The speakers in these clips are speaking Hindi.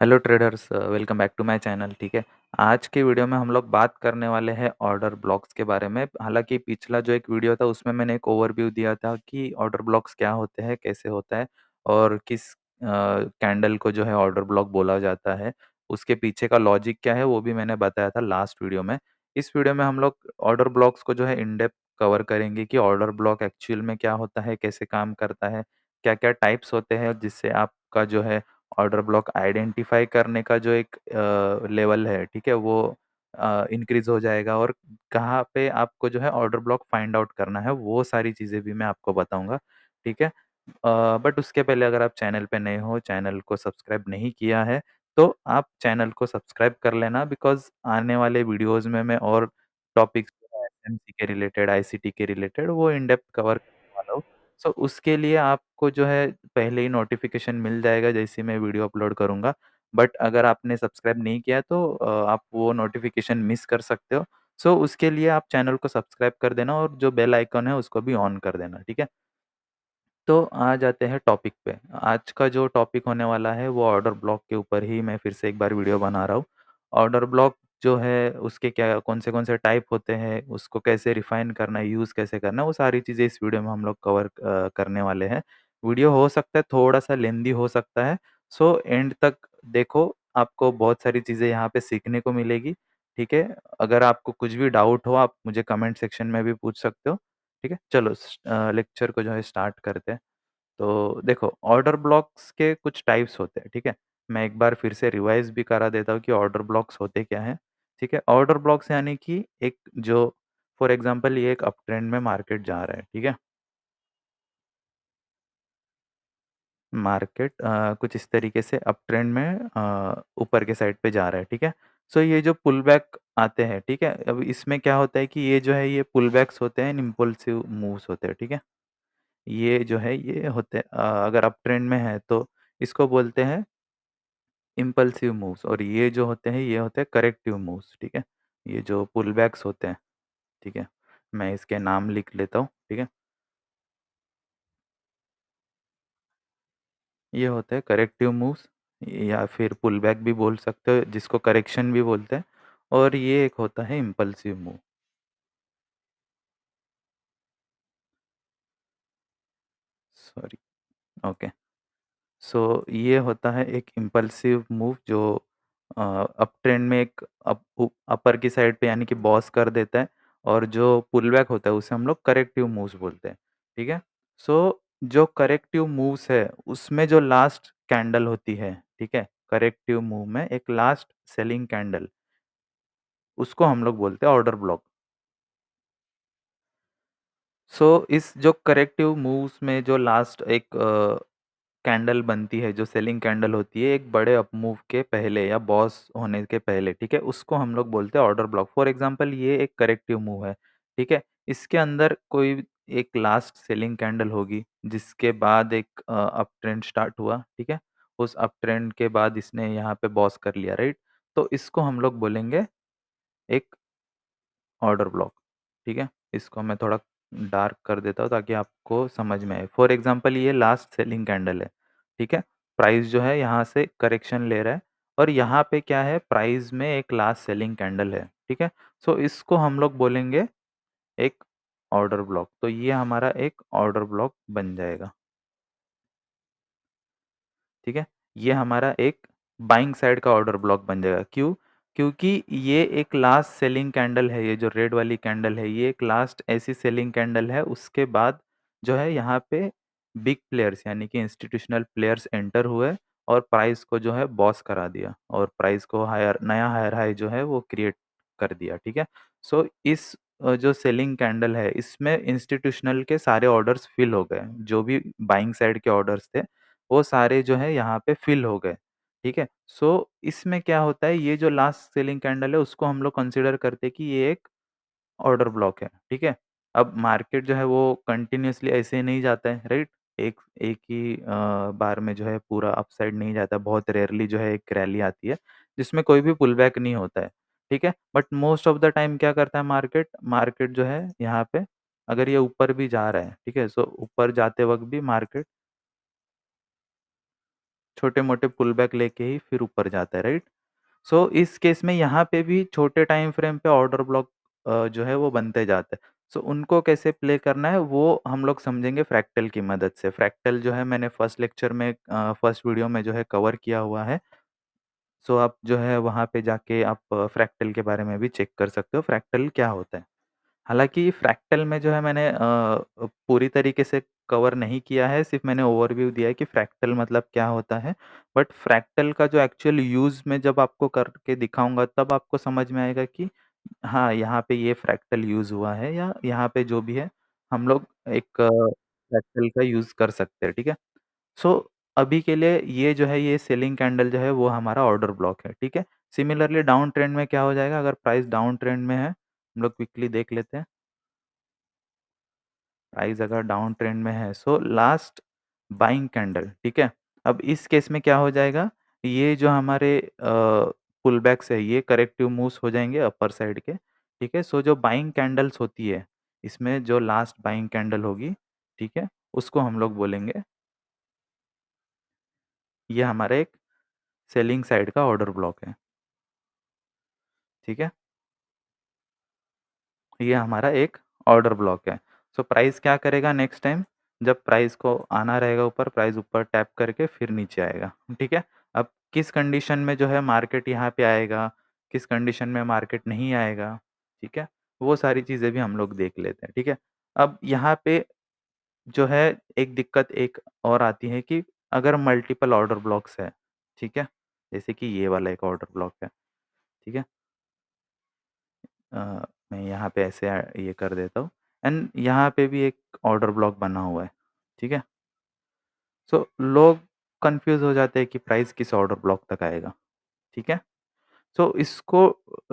Hello traders, welcome back to my channel. ठीक है। आज के वीडियो में हम लोग बात करने वाले हैं ऑर्डर ब्लॉक्स के बारे में। हालांकि पिछला जो एक वीडियो था उसमें मैंने एक ओवरव्यू दिया था कि ऑर्डर ब्लॉक्स क्या होते हैं, कैसे होता है और किस कैंडल को जो है ऑर्डर ब्लॉक बोला जाता है। उसके पीछे का लॉजिक क्या है वो भी मैंने बताया था लास्ट वीडियो में। इस वीडियो में हम लोग ऑर्डर ब्लॉक्स को जो है इन डेप्थ कवर करेंगे कि ऑर्डर ब्लॉक एक्चुअल में क्या होता है, कैसे काम करता है, क्या क्या टाइप्स होते हैं जिससे आपका जो है ऑर्डर ब्लॉक आइडेंटिफाई करने का जो एक लेवल है, ठीक है, वो इंक्रीज हो जाएगा। और कहाँ पे आपको जो है ऑर्डर ब्लॉक फाइंड आउट करना है वो सारी चीज़ें भी मैं आपको बताऊंगा। ठीक है। बट उसके पहले अगर आप चैनल पे नए हो, चैनल को सब्सक्राइब नहीं किया है, तो आप चैनल को सब्सक्राइब कर लेना, बिकॉज आने वाले वीडियोस में मैं और टॉपिक्स एसएमसी के रिलेटेड, आईसीटी के रिलेटेड वो इन डेप्थ कवर करने वाला हूँ। सो उसके लिए आपको जो है पहले ही नोटिफिकेशन मिल जाएगा जैसे ही मैं वीडियो अपलोड करूँगा। बट अगर आपने सब्सक्राइब नहीं किया है तो आप वो नोटिफिकेशन मिस कर सकते हो। सो उसके लिए आप चैनल को सब्सक्राइब कर देना और जो बेल आइकन है उसको भी ऑन कर देना। ठीक है। तो आ जाते हैं टॉपिक पे। आज का जो टॉपिक होने वाला है वो ऑर्डर ब्लॉक के ऊपर ही मैं फिर से एक बार वीडियो बना रहा हूँ। ऑर्डर ब्लॉक जो है उसके क्या कौन से टाइप होते हैं, उसको कैसे रिफाइन करना है, यूज़ कैसे करना है, वो सारी चीज़ें इस वीडियो में हम लोग कवर करने वाले हैं। वीडियो हो सकता है थोड़ा-सा लेंदी हो सकता है, सो एंड तक देखो, आपको बहुत सारी चीज़ें यहाँ पे सीखने को मिलेगी। ठीक है? अगर आपको कुछ भी डाउट हो आप मुझे कमेंट सेक्शन में भी पूछ सकते हो। ठीक है? चलो लेक्चर को जो है स्टार्ट करते हैं। तो देखो, ऑर्डर ब्लॉक्स के कुछ टाइप्स होते हैं। ठीक है? मैं एक बार फिर से रिवाइज़ भी करा देता हूँ कि ऑर्डर ब्लॉक्स होते क्या हैं। ठीक है? ऑर्डर ब्लॉक्स यानी कि एक जो फॉर एग्ज़ाम्पल ये एक अप ट्रेंड में मार्केट जा रहा है। ठीक है? मार्केट कुछ इस तरीके से अप ट्रेंड में ऊपर के साइड पे जा रहा है। ठीक है? सो ये जो पुल बैक आते हैं, ठीक है? अब इसमें क्या होता है कि ये जो है ये पुल बैक्स होते हैं, इम्पल्सिव मूव्स होते हैं। ठीक है? ये जो है ये होते हैं अगर अप ट्रेंड में है तो इसको बोलते हैं इम्पल्सिव मूव्स, और ये जो होते हैं ये होते हैं करेक्टिव मूव्स। ठीक है? ये जो पुल बैक्स होते हैं। ठीक है? मैं इसके नाम लिख लेता हूँ। ठीक है? ये होते हैं करेक्टिव मूव्स, या फिर पुल बैक भी बोल सकते हो जिसको करेक्शन भी बोलते हैं। और ये एक होता है इम्पल्सिव मूव। सॉरी। ओके। सो ये होता है एक इम्पल्सिव मूव जो अप ट्रेंड में एक अपर की साइड पे यानी कि बॉस कर देता है। और जो पुल बैक होता है उसे हम लोग करेक्टिव मूव्स बोलते हैं। ठीक है? सो जो करेक्टिव मूव्स है उसमें जो लास्ट कैंडल होती है, ठीक है, करेक्टिव मूव में एक लास्ट सेलिंग कैंडल, उसको हम लोग बोलते हैं ऑर्डर ब्लॉक। सो इस जो करेक्टिव मूव्स में जो लास्ट एक कैंडल बनती है, जो सेलिंग कैंडल होती है एक बड़े अप मूव के पहले या बॉस होने के पहले, ठीक है, उसको हम लोग बोलते हैं ऑर्डर ब्लॉक। फॉर एग्जांपल ये एक करेक्टिव मूव है। ठीक है? इसके अंदर कोई एक लास्ट सेलिंग कैंडल होगी जिसके बाद एक अप ट्रेंड स्टार्ट हुआ। ठीक है? उस अप ट्रेंड के बाद इसने यहाँ पे बॉस कर लिया, राइट? तो इसको हम लोग बोलेंगे एक ऑर्डर ब्लॉक। ठीक है? इसको मैं थोड़ा डार्क कर देता हूँ ताकि आपको समझ में आए। फॉर एग्ज़ाम्पल ये लास्ट सेलिंग कैंडल है। ठीक है? प्राइस जो है यहाँ से करेक्शन ले रहा है और यहाँ पे क्या है, प्राइस में एक लास्ट सेलिंग कैंडल है। ठीक है? सो इसको हम लोग बोलेंगे एक ऑर्डर ब्लॉक। तो ये हमारा एक ऑर्डर ब्लॉक बन जाएगा। ठीक है? ये हमारा एक बाइंग साइड का ऑर्डर ब्लॉक बन जाएगा। क्यों? क्योंकि ये एक लास्ट सेलिंग कैंडल है, ये जो रेड वाली कैंडल है, ये एक लास्ट ऐसी सेलिंग कैंडल है, उसके बाद जो है यहाँ पे बिग प्लेयर्स यानी कि इंस्टीट्यूशनल प्लेयर्स एंटर हुए और प्राइस को जो है बॉस करा दिया और प्राइस को हायर नया हायर हाई जो है वो क्रिएट कर दिया। ठीक है? सो इस जो सेलिंग कैंडल है, इसमें इंस्टीट्यूशनल के सारे ऑर्डर्स फिल हो गए। जो भी बाइंग साइड के ऑर्डर्स थे वो सारे जो है यहाँ पे फिल हो गए। ठीक है? सो इसमें क्या होता है, ये जो लास्ट सेलिंग कैंडल है उसको हम लोग कंसीडर करते हैं कि ये एक ऑर्डर ब्लॉक है। ठीक है? अब मार्केट जो है वो कंटिन्यूअसली ऐसे नहीं जाता है, राइट? एक एक ही बार में जो है पूरा अपसाइड नहीं जाता, बहुत रेयरली जो है एक रैली आती है जिसमें कोई भी पुल बैक नहीं होता है। ठीक है? But most of the time क्या करता है मार्केट, मार्केट जो है यहाँ पे अगर ये ऊपर भी जा रहा है, ठीक है? सो ऊपर जाते वक़्त भी मार्केट छोटे-मोटे पुल बैक लेके ही फिर ऊपर जाता है, राइट? सो इस केस में यहाँ पे भी छोटे टाइम फ्रेम पे ऑर्डर ब्लॉक जो है वो बनते जाते हैं। सो उनको कैसे प्ले करना है वो हम लोग समझेंगे फ्रैक्टल की मदद से। फ्रैक्टल जो है मैंने फर्स्ट लेक्चर में फर्स्ट वीडियो में जो है कवर किया हुआ है। सो आप जो है वहाँ पे जाके आप फ्रैक्टल के बारे में भी चेक कर सकते हो, फ्रैक्टल क्या होता है। हालाँकि फ्रैक्टल में जो है मैंने पूरी तरीके से कवर नहीं किया है, सिर्फ़ मैंने ओवरव्यू दिया है कि फ्रैक्टल मतलब क्या होता है। बट फ्रैक्टल का जो एक्चुअल यूज़ मैं जब आपको करके दिखाऊँगा तब आपको समझ में आएगा कि हाँ, यहाँ पे ये फ्रैक्टल यूज़ हुआ है या यहाँ पे जो भी है, हम लोग एक फ्रैक्टल का यूज़ कर सकते हैं, ठीक है? सो अभी के लिए ये जो है ये सेलिंग कैंडल जो है वो हमारा ऑर्डर ब्लॉक है, ठीक है? सिमिलरली डाउन ट्रेंड में क्या हो जाएगा अगर प्राइस डाउन ट्रेंड में है, हम लोग क्विकली देख लेते हैं। प्राइस अगर डाउन ट्रेंड में है सो लास्ट बाइंग कैंडल, ठीक है? अब इस केस में क्या हो जाएगा, ये जो हमारे पुलबैक्स है ये करेक्टिव मूव्स हो जाएँगे अपर साइड के, ठीक है? सो जो बाइंग कैंडल्स होती है, इसमें जो लास्ट बाइंग कैंडल होगी, ठीक है? उसको हम लोग बोलेंगे, ये हमारा एक सेलिंग साइड का ऑर्डर ब्लॉक है, ठीक है? ये हमारा एक ऑर्डर ब्लॉक है। सो प्राइस क्या करेगा नेक्स्ट टाइम, जब प्राइस को आना रहेगा ऊपर, प्राइस ऊपर टैप करके फिर नीचे आएगा, ठीक है? अब किस कंडीशन में जो है मार्केट यहाँ पे आएगा, किस कंडीशन में मार्केट नहीं आएगा, ठीक है? वो सारी चीज़ें भी हम लोग देख लेते हैं, ठीक है? अब यहाँ पे जो है एक दिक्कत एक और आती है कि अगर मल्टीपल ऑर्डर ब्लॉक्स है, ठीक है? जैसे कि ये वाला एक ऑर्डर ब्लॉक है, ठीक है? मैं यहाँ पे ऐसे ये कर देता हूँ एंड यहाँ पे भी एक ऑर्डर ब्लॉक बना हुआ है, ठीक है? सो लोग कन्फ्यूज़ हो जाते हैं कि प्राइस किस ऑर्डर ब्लॉक तक आएगा, ठीक है? सो इसको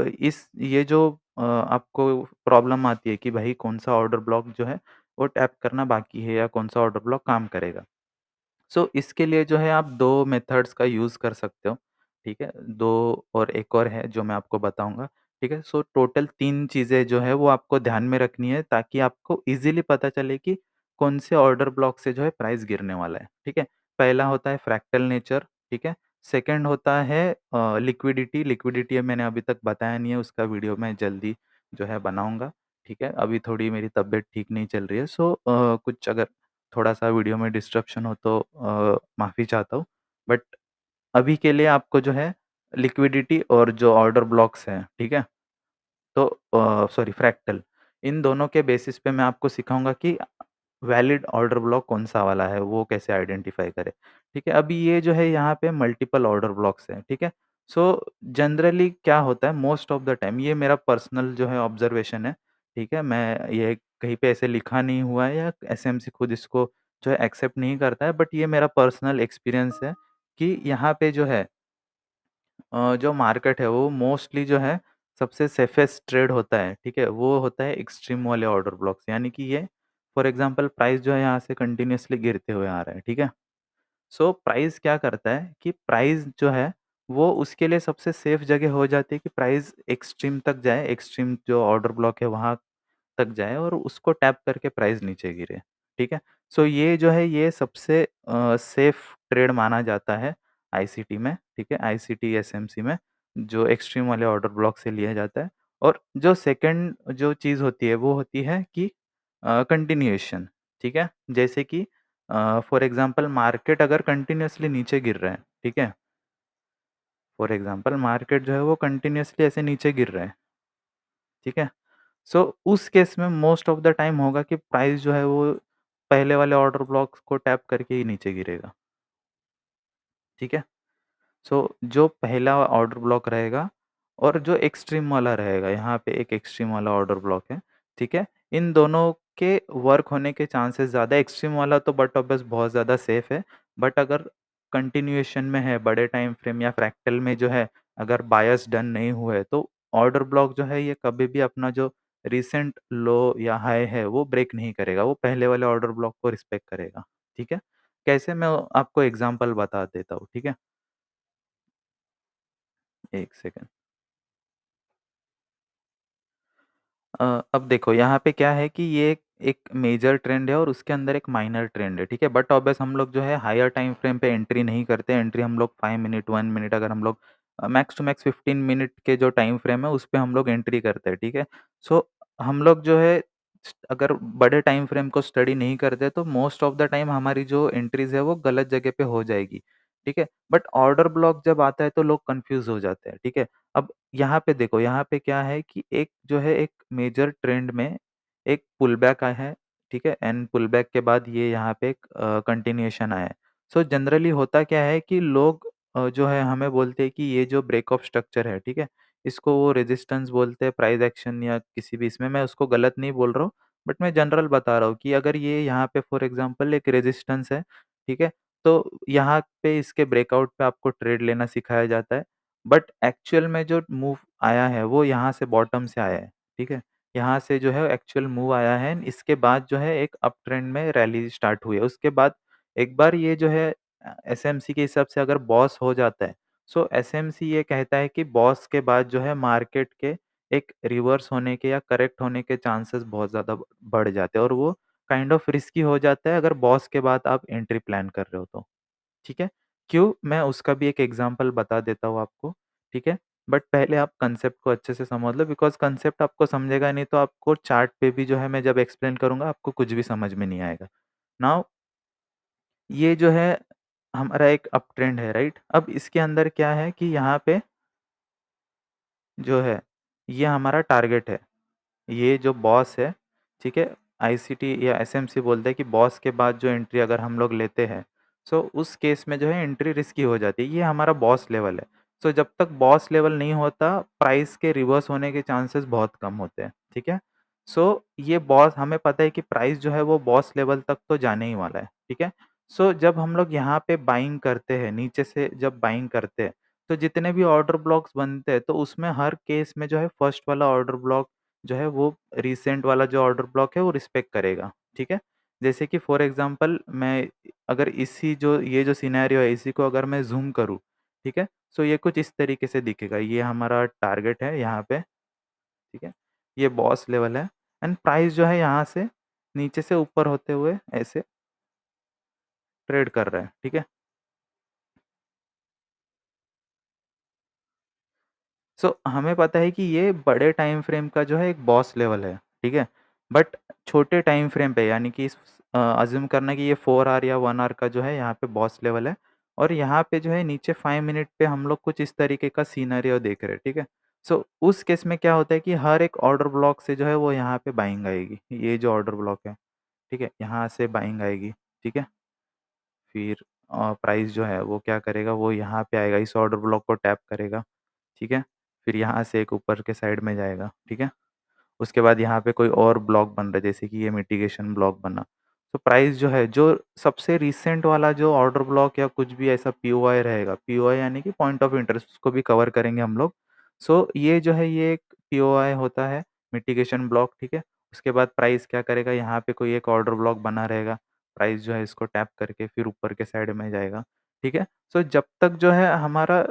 इस ये जो आपको प्रॉब्लम आती है कि भाई कौन-सा ऑर्डर ब्लॉक जो है वो टैप करना बाकी है या कौन-सा ऑर्डर ब्लॉक काम करेगा। सो इसके लिए जो है आप 2 मेथड्स का यूज़ कर सकते हो, ठीक है? 2 और एक और है जो मैं आपको बताऊँगा, ठीक है? सो टोटल 3 चीज़ें जो है वो आपको ध्यान में रखनी है ताकि आपको ईज़िली पता चले कि कौन से ऑर्डर ब्लॉक से जो है प्राइस गिरने वाला है, ठीक है? पहला होता है फ्रैक्टल नेचर, ठीक है? सेकंड होता है लिक्विडिटी, लिक्विडिटी मैंने अभी तक बताया नहीं है, उसका वीडियो मैं जल्दी जो है बनाऊँगा, ठीक है? अभी थोड़ी मेरी तबीयत ठीक नहीं चल रही है सो कुछ अगर थोड़ा-सा वीडियो में डिस्ट्रप्शन हो तो माफ़ी चाहता हूँ। बट अभी के लिए आपको जो है लिक्विडिटी और जो ऑर्डर ब्लॉक्स हैं, ठीक है? तो सॉरी फ्रैक्टल, इन दोनों के बेसिस पे मैं आपको सिखाऊँगा कि वैलिड ऑर्डर ब्लॉक कौन-सा वाला है, वो कैसे आइडेंटिफ़ाई करें, ठीक है? अभी ये जो है यहाँ पे मल्टीपल ऑर्डर ब्लॉक्स हैं, ठीक है? सो जनरली क्या होता है मोस्ट ऑफ द टाइम ये मेरा पर्सनल जो है ऑब्ज़र्वेशन है, ठीक है? मैं ये कहीं पे ऐसे लिखा नहीं हुआ है या एसएमसी खुद इसको जो है एक्सेप्ट नहीं करता है, बट ये मेरा पर्सनल एक्सपीरियंस है कि यहाँ पे जो है जो मार्केट है वो मोस्टली जो है सबसे सेफेस्ट ट्रेड होता है, ठीक है? वो होता है एक्सट्रीम वाले ऑर्डर ब्लॉक्स यानी कि ये फॉर एग्ज़ाम्पल प्राइस जो है यहाँ से कंटिन्यूअसली गिरते हुए आ रहा है, ठीक है? सो प्राइस क्या करता है कि प्राइस जो है वो उसके लिए सबसे सेफ जगह हो जाती है कि प्राइस एक्सट्रीम तक जाए, एक्सट्रीम जो ऑर्डर ब्लॉक है वहाँ तक जाए और उसको टैप करके प्राइस नीचे गिरे, ठीक है? सो ये जो है ये सबसे सेफ ट्रेड माना जाता है आईसीटी में, ठीक है? आईसीटी, एसएमसी में जो एक्सट्रीम वाले ऑर्डर ब्लॉक से लिया जाता है और जो सेकंड जो चीज़ होती है वो होती है कि कंटिन्यूएशन, ठीक है? जैसे कि फॉर एग्ज़ाम्पल मार्केट अगर कंटिन्यूअसली नीचे गिर रहा है, ठीक है? फॉर एग्ज़ाम्पल मार्केट जो है वो कंटिन्यूअसली ऐसे नीचे गिर रहा है, ठीक है? सो उस केस में मोस्ट ऑफ द टाइम होगा कि प्राइस जो है वो पहले वाले ऑर्डर ब्लॉक्स को टैप करके ही नीचे गिरेगा, ठीक है? सो जो पहला ऑर्डर ब्लॉक रहेगा और जो एक्सट्रीम वाला रहेगा, यहाँ पे एक एक्सट्रीम वाला ऑर्डर ब्लॉक है, ठीक है? इन दोनों के वर्क होने के चांसेस ज़्यादा एक्सट्रीम वाला तो बट ऑब्वियस बहुत ज़्यादा सेफ है, बट अगर कंटिन्यूएशन में है, बड़े टाइम फ्रेम या फ्रैक्टल में जो है, अगर बायस डन नहीं हुए, तो ऑर्डर ब्लॉक जो है ये कभी भी अपना जो रिसेंट लो या हाई है, वो ब्रेक नहीं करेगा, वो पहले वाले ऑर्डर ब्लॉक को रिस्पेक्ट करेगा, ठीक है? कैसे मैं आपको एग्ज़ाम्पल बता देता हूँ, ठीक है? 1 सेकंड। अब देखो यहाँ पे क्या है कि ये एक मेजर ट्रेंड है और उसके अंदर एक माइनर ट्रेंड है, ठीक है? बट ऑब्वियस हम लोग जो है हायर टाइम फ्रेम पे एंट्री नहीं करते, एंट्री हम लोग 5 मिनट, 1 मिनट अगर हम लोग मैक्स टू मैक्स 15 मिनट के जो टाइम फ्रेम है, उस पे हम लोग एंट्री करते हैं, ठीक है? सो हम लोग जो है अगर बड़े टाइम फ्रेम को स्टडी नहीं करते, तो मोस्ट ऑफ द टाइम हमारी जो एंट्रीज़ है, वो गलत जगह पे हो जाएगी, ठीक है? बट ऑर्डर ब्लॉक जब आता है, तो लोग कन्फ्यूज़ हो जाते हैं, ठीक है? अब यहाँ पे देखो, यहाँ पे क्या है कि एक जो है एक मेजर ट्रेंड में एक पुलबैक आया है, ठीक है? एंड पुलबैक के बाद ये यहाँ पे एक कंटिन्यूएशन आया है। सो जनरली होता क्या है कि लोग जो है हमें बोलते हैं कि ये जो ब्रेक ऑफ स्ट्रक्चर है, ठीक है? इसको वो रेजिस्टेंस बोलते हैं, प्राइस एक्शन या किसी भी इसमें मैं उसको गलत नहीं बोल रहा हूँ, बट मैं जनरल बता रहा हूँ कि अगर ये यहाँ पे फॉर एग्ज़ाम्पल एक रेजिस्टेंस है, ठीक है? तो यहाँ पे इसके ब्रेकआउट पे आपको ट्रेड लेना सिखाया जाता है, बट एक्चुअल में जो मूव आया है, वो यहाँ से बॉटम से आया है, ठीक है? यहाँ से जो है एक्चुअल मूव आया है, इसके बाद जो है एक अप ट्रेंड में रैली स्टार्ट हुई है। उसके बाद एक बार ये जो है एसएमसी के हिसाब से अगर बॉस हो जाता है, सो एसएमसी ये कहता है कि बॉस के बाद जो है मार्केट के एक रिवर्स होने के या करेक्ट होने के चांसेस बहुत ज़्यादा बढ़ जाते हैं और वो काइंड ऑफ रिस्की हो जाता है अगर बॉस के बाद आप एंट्री प्लान कर रहे हो तो। ठीक है? क्यों? मैं उसका भी एक एग्ज़ाम्पल बता देता हूँ आपको, ठीक है? बट पहले आप कांसेप्ट को अच्छे से समझ लो बिकॉज़ कांसेप्ट आपको समझेगा नहीं तो आपको चार्ट पे भी जो है मैं जब एक्सप्लेन करूँगा आपको कुछ भी समझ में नहीं आएगा। नाउ ये जो है हमारा एक अप ट्रेंड है, राइट? अब इसके अंदर क्या है कि यहाँ पे जो है, ये हमारा टारगेट है। ये जो बॉस है, ठीक है? आईसीटी या एसएमसी बोलते हैं कि बॉस के बाद जो एंट्री अगर हम लोग लेते हैं, सो उस केस में जो है एंट्री रिस्की हो जाती है। ये हमारा बॉस लेवल है। सो जब तक बॉस लेवल नहीं होता, प्राइस के रिवर्स होने के चांसेस बहुत कम होते हैं, ठीक है? सो ये बॉस हमें पता है कि प्राइस जो है वो बॉस लेवल तक तो जाने ही वाला है, ठीक है? सो जब हम लोग यहाँ पे बाइंग करते हैं, नीचे से जब बाइंग करते हैं, तो जितने भी ऑर्डर ब्लॉक्स बनते हैं, तो उसमें हर केस में जो है फर्स्ट वाला ऑर्डर ब्लॉक जो है वो रिसेंट वाला जो ऑर्डर ब्लॉक है वो रिस्पेक्ट करेगा, ठीक है? जैसे कि फॉर एग्ज़ाम्पल मैं अगर इसी जो ये जो सिनेरियो है इसी को अगर मैं ज़ूम करूँ, ठीक है? सो ये कुछ इस तरीके से दिखेगा, ये हमारा टारगेट है यहाँ पे, ठीक है? ये बॉस लेवल है एंड प्राइस जो है यहाँ से नीचे से ऊपर होते हुए ऐसे ट्रेड कर रहा है, ठीक है? सो हमें पता है कि ये बड़े टाइम फ्रेम का जो है एक बॉस लेवल है, ठीक है? बट छोटे टाइम फ्रेम पे यानी कि अज़्यूम करना कि ये 4 आवर या 1 आवर का जो है यहाँ पे बॉस लेवल है और यहाँ पे जो है नीचे 5 मिनट पे हम लोग कुछ इस तरीके का सिनेरियो देख रहे हैं, ठीक है? सो उस केस में क्या होता है कि हर एक ऑर्डर ब्लॉक से जो है वो यहाँ पे बाइंग आएगी। ये जो ऑर्डर ब्लॉक है, ठीक है? यहाँ से बाइंग आएगी, ठीक है? फिर प्राइस जो है वो क्या करेगा, वो यहाँ पे आएगा, इस ऑर्डर ब्लॉक को टैप करेगा, ठीक है? फिर यहाँ से एक ऊपर के साइड में जाएगा, ठीक है? उसके बाद यहाँ पे कोई और ब्लॉक बन रहा है, जैसे कि ये मिटिगेशन ब्लॉक बना। तो प्राइस जो है, जो सबसे रिसेंट वाला जो ऑर्डर ब्लॉक या कुछ भी ऐसा पीओआई रहेगा, पीओआई यानी कि पॉइंट ऑफ इंटरेस्ट, उसको भी कवर करेंगे हम लोग। सो ये जो है ये एक पीओआई होता है, मिटिगेशन ब्लॉक, ठीक है? उसके बाद प्राइस क्या करेगा, यहाँ पे कोई एक ऑर्डर ब्लॉक बना रहेगा। प्राइस जो है इसको टैप करके फिर ऊपर के साइड में जाएगा, ठीक है? सो जब तक जो है हमारा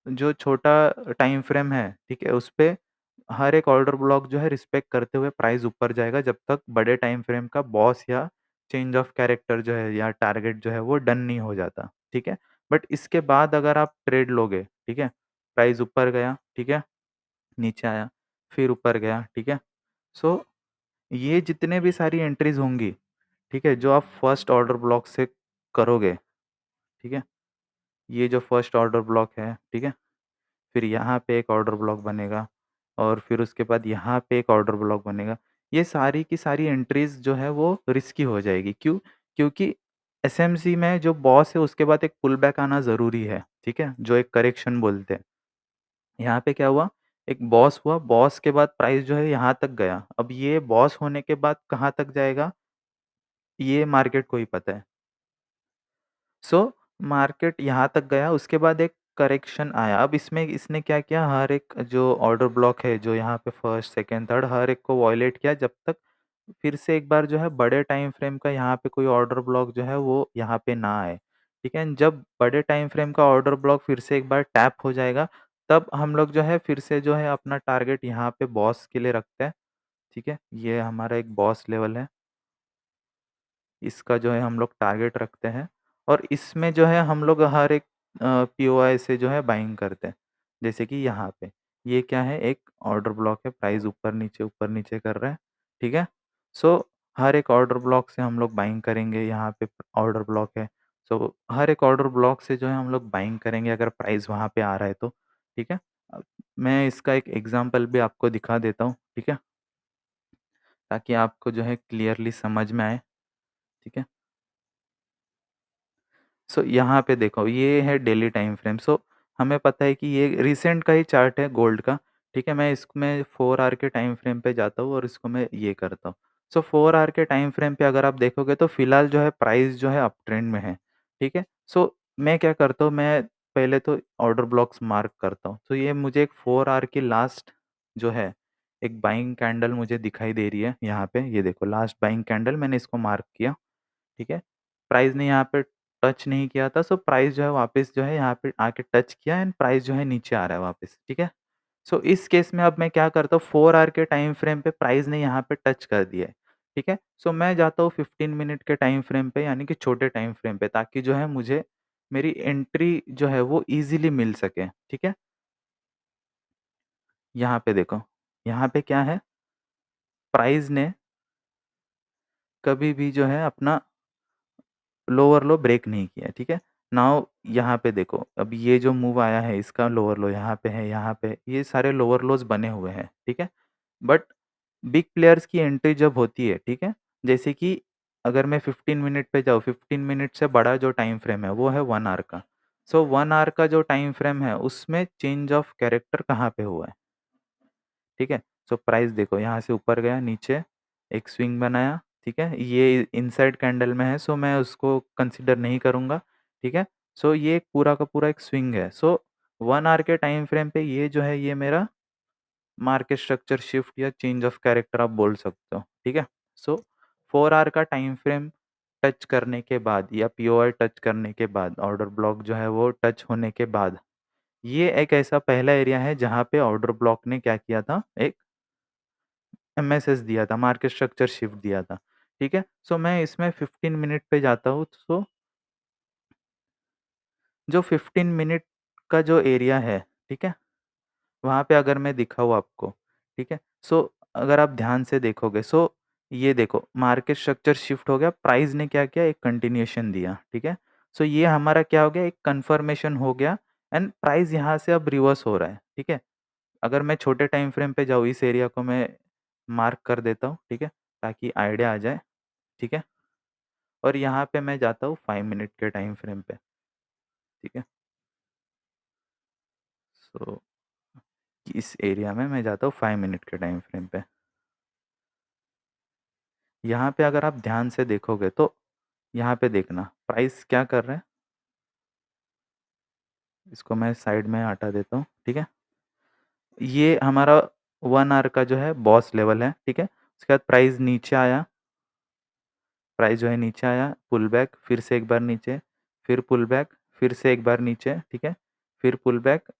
जो छोटा टाइम फ्रेम है, ठीक है? उसपे हर एक ऑर्डर ब्लॉक जो है रिस्पेक्ट करते हुए प्राइस ऊपर जाएगा जब तक बड़े टाइम फ्रेम का बॉस या चेंज ऑफ कैरेक्टर जो है या टारगेट जो है वो डन नहीं हो जाता, ठीक है? बट इसके बाद अगर आप ट्रेड लोगे, ठीक है? प्राइस ऊपर गया, ठीक है? नीचे आया, फिर ऊपर गया, ठीक है? सो ये जितने भी सारी एंट्रीज़ होंगी, ठीक है? जो आप फर्स्ट ऑर्डर ब्लॉक से करोगे, ठीक है? ये जो फर्स्ट ऑर्डर ब्लॉक है, ठीक है? फिर यहाँ पे एक ऑर्डर ब्लॉक बनेगा और फिर उसके बाद यहाँ पे एक ऑर्डर ब्लॉक बनेगा। ये सारी की सारी एंट्रीज़ जो है वो रिस्की हो जाएगी। क्यों? क्योंकि एसएमसी में जो बॉस है उसके बाद एक पुल बैक आना ज़रूरी है, ठीक है? जो एक करेक्शन बोलते हैं। यहाँ पे क्या हुआ? एक बॉस हुआ, बॉस के बाद प्राइस जो है यहाँ तक गया। अब ये बॉस होने के बाद कहाँ तक जाएगा? ये मार्केट को ही पता है। सो मार्केट यहाँ तक गया, उसके बाद एक करेक्शन आया। अब इसमें इसने क्या किया, हर एक जो ऑर्डर ब्लॉक है, जो यहाँ पे फर्स्ट, सेकंड, थर्ड हर एक को वॉयलेट किया जब तक फिर से एक बार जो है बड़े टाइम फ्रेम का यहाँ पे कोई ऑर्डर ब्लॉक जो है वो यहाँ पे ना आए। ठीक है? जब बड़े टाइम फ्रेम का ऑर्डर ब्लॉक फिर से एक बार टैप हो जाएगा, तब हम लोग जो है फिर से जो है अपना टारगेट यहाँ पे बॉस के लिए रखते हैं। ठीक है? ये हमारा एक बॉस लेवल है। इसका जो है हम लोग टारगेट रखते हैं और इसमें जो है हम लोग हर एक पीओआई से जो है बाइंग करते हैं। जैसे कि यहाँ पे, ये क्या है, एक ऑर्डर ब्लॉक है, प्राइस ऊपर नीचे कर रहा है, ठीक है? सो हर एक ऑर्डर ब्लॉक से हम लोग बाइंग करेंगे, यहाँ पे ऑर्डर ब्लॉक है। सो हर एक ऑर्डर ब्लॉक से जो है हम लोग बाइंग करेंगे अगर प्राइस वहाँ पे आ रहा है तो, ठीक है? मैं इसका एक एग्ज़ाम्पल भी आपको दिखा देता हूँ, ठीक है? ताकि आपको जो है क्लियरली समझ में आए, ठीक है? सो यहाँ पे देखो, ये है डेली टाइम फ्रेम। सो हमें पता है कि ये रिसेंट का ही चार्ट है गोल्ड का, ठीक है? मैं इसमें 4 आवर के टाइम फ्रेम पे जाता हूँ और इसको मैं ये करता हूँ। सो 4 आवर के टाइम फ्रेम पे अगर आप देखोगे तो फिलहाल जो है प्राइस जो है अप ट्रेंड में है, ठीक है? सो मैं क्या करता हूँ, मैं पहले तो ऑर्डर ब्लॉक्स मार्क करता हूँ। तो ये मुझे एक 4 आवर की लास्ट जो है, एक बाइंग कैंडल मुझे दिखाई दे रही है यहाँ पे, ये देखो लास्ट बाइंग कैंडल, मैंने इसको मार्क किया। ठीक है? प्राइस ने यहाँ पे टच नहीं किया था, सो प्राइस जो है वापस जो है यहाँ पे आके टच किया एंड प्राइस जो है नीचे आ रहा है वापस, ठीक है? सो इस केस में अब मैं क्या करता हूँ, 4 आवर के टाइम फ्रेम पे प्राइस ने यहाँ पे टच कर दिया है, ठीक है? सो मैं जाता हूँ 15 मिनट के टाइम फ्रेम पे, यानी कि छोटे टाइम फ्रेम पे, ताकि जो है मुझे मेरी एंट्री जो है वो ईज़िली मिल सके, ठीक है? यहाँ पे देखो, यहाँ पे क्या है, प्राइस ने कभी भी जो है अपना लोअर लो ब्रेक नहीं किया, ठीक है? नाउ यहाँ पे देखो, अब ये जो मूव आया है इसका लोअर लो यहाँ पे है, यहाँ पे, ये सारे लोअर लोज़ बने हुए हैं, ठीक है? बट बिग प्लेयर्स की एंट्री जब होती है, ठीक है? जैसे कि अगर मैं 15 मिनट पे जाऊँ, 15 मिनट से बड़ा जो टाइम फ्रेम है वो है 1 आवर का। सो 1 आवर का जो टाइम फ्रेम है उसमें चेंज ऑफ कैरेक्टर कहाँ पे हुआ है? ठीक है? सो प्राइस देखो, यहाँ से ऊपर गया, नीचे एक स्विंग बनाया, ठीक है? ये इनसाइड कैंडल में है, सो मैं उसको कंसीडर नहीं करूँगा, ठीक है? सो ये पूरा का पूरा एक स्विंग है। सो 1 आवर के टाइम फ्रेम पे ये जो है, ये मेरा मार्केट स्ट्रक्चर शिफ्ट या चेंज ऑफ कैरेक्टर आप बोल सकते हो, ठीक है? सो 4 आवर का टाइम फ्रेम टच करने के बाद या पीओआई टच करने के बाद, ऑर्डर ब्लॉक जो है वो टच होने के बाद, ये एक ऐसा पहला एरिया है जहाँ पे ऑर्डर ब्लॉक ने क्या किया था, एक एमएसएस दिया था, मार्केट स्ट्रक्चर शिफ्ट दिया था, ठीक है? सो मैं इसमें 15 मिनट पे जाता हूँ, सो जो 15 मिनट का जो एरिया है, ठीक है? वहाँ पे अगर मैं दिखाऊँ आपको, ठीक है? सो अगर आप ध्यान से देखोगे, सो ये देखो मार्केट स्ट्रक्चर शिफ्ट हो गया, प्राइस ने क्या किया, एक कंटिन्यूएशन दिया, ठीक है? सो ये हमारा क्या हो गया, एक कन्फर्मेशन हो गया एंड प्राइस यहाँ से अब रिवर्स हो रहा है, ठीक है? अगर मैं छोटे टाइम फ्रेम पे जाऊँ, इस एरिया को मैं मार्क कर देता हूँ, ठीक है? ताकि आइडिया आ जाए, ठीक है? और यहाँ पे मैं जाता हूँ 5 मिनट के टाइम फ्रेम पे, ठीक है? सो इस एरिया में मैं जाता हूँ 5 मिनट के टाइम फ्रेम पे। यहाँ पे अगर आप ध्यान से देखोगे तो यहाँ पे देखना प्राइस क्या कर रहा है, इसको मैं साइड में हटा देता हूँ, ठीक है? ये हमारा 1 आवर का जो है बॉस लेवल है, ठीक है? उसके बाद प्राइस नीचे आया, प्राइस जो है नीचे आया, पुल बैक, फिर से एक बार नीचे, फिर पुल बैक, फिर से एक बार नीचे, ठीक है? फिर पुल बैक।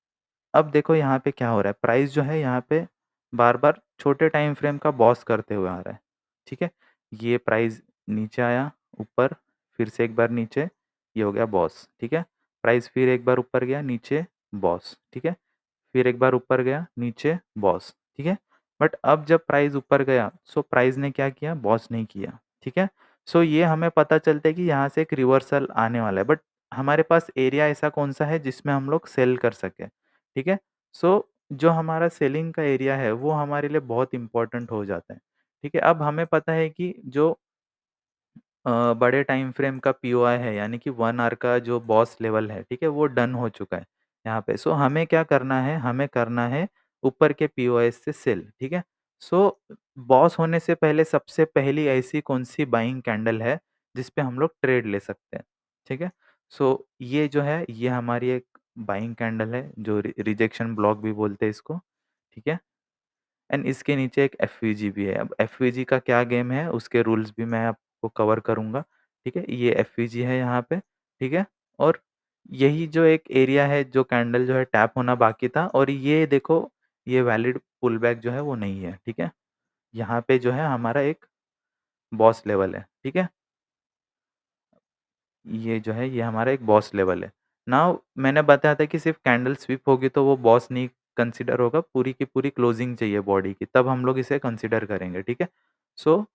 अब देखो यहाँ पे क्या हो रहा है, प्राइस जो है यहाँ पे बार-बार छोटे टाइम फ्रेम का बॉस करते हुए आ रहा है, ठीक है? ये प्राइस नीचे आया, ऊपर, फिर से एक बार नीचे, ये हो गया बॉस, ठीक है? प्राइस फिर एक बार ऊपर गया, नीचे, बॉस, ठीक है? फिर एक बार ऊपर गया, नीचे, बॉस, ठीक है? बट अब जब प्राइस ऊपर गया, सो प्राइस ने क्या किया, बॉस नहीं किया, ठीक है? सो ये हमें पता चलता है कि यहाँ से एक रिवर्सल आने वाला है, बट हमारे पास एरिया ऐसा कौन-सा है जिसमें हम लोग सेल कर सकें, ठीक है? सो जो हमारा सेलिंग का एरिया है, वो हमारे लिए बहुत इम्पोर्टेंट हो जाता है, ठीक है? अब हमें पता है कि जो बड़े टाइम फ्रेम का पीओआई है, यानी कि 1 आवर का जो बॉस लेवल है, ठीक है? वो डन हो चुका है यहाँ पे। सो हमें क्या करना है, हमें करना है ऊपर के पीओआई से सेल, ठीक है? सो बॉस होने से पहले सबसे पहली ऐसी कौन-सी बाइंग कैंडल है, जिस पे हम लोग ट्रेड ले सकते हैं, ठीक है? सो ये जो है, ये हमारी एक बाइंग कैंडल है, जो रिजेक्शन ब्लॉक भी बोलते हैं इसको, ठीक है? एंड इसके नीचे एक एफवीजी भी है। अब एफवीजी का क्या गेम है, उसके रूल्स भी मैं आपको कवर करूँगा, ठीक है? ये एफवीजी है यहाँ पे, ठीक है? और यही जो एक एरिया है, जो कैंडल जो है टैप होना बाकी था, और ये देखो, ये वैलिड पुलबैक जो है वो नहीं है, ठीक है? यहाँ पे जो है हमारा एक बॉस लेवल है, ठीक है? ये जो है ये हमारा एक बॉस लेवल है। नाउ मैंने बताया था कि सिर्फ़ कैंडल स्विप होगी तो वो बॉस नहीं कंसीडर होगा, पूरी की पूरी क्लोजिंग चाहिए बॉडी की, तब हम लोग इसे कंसीडर करेंगे, ठीक है? सो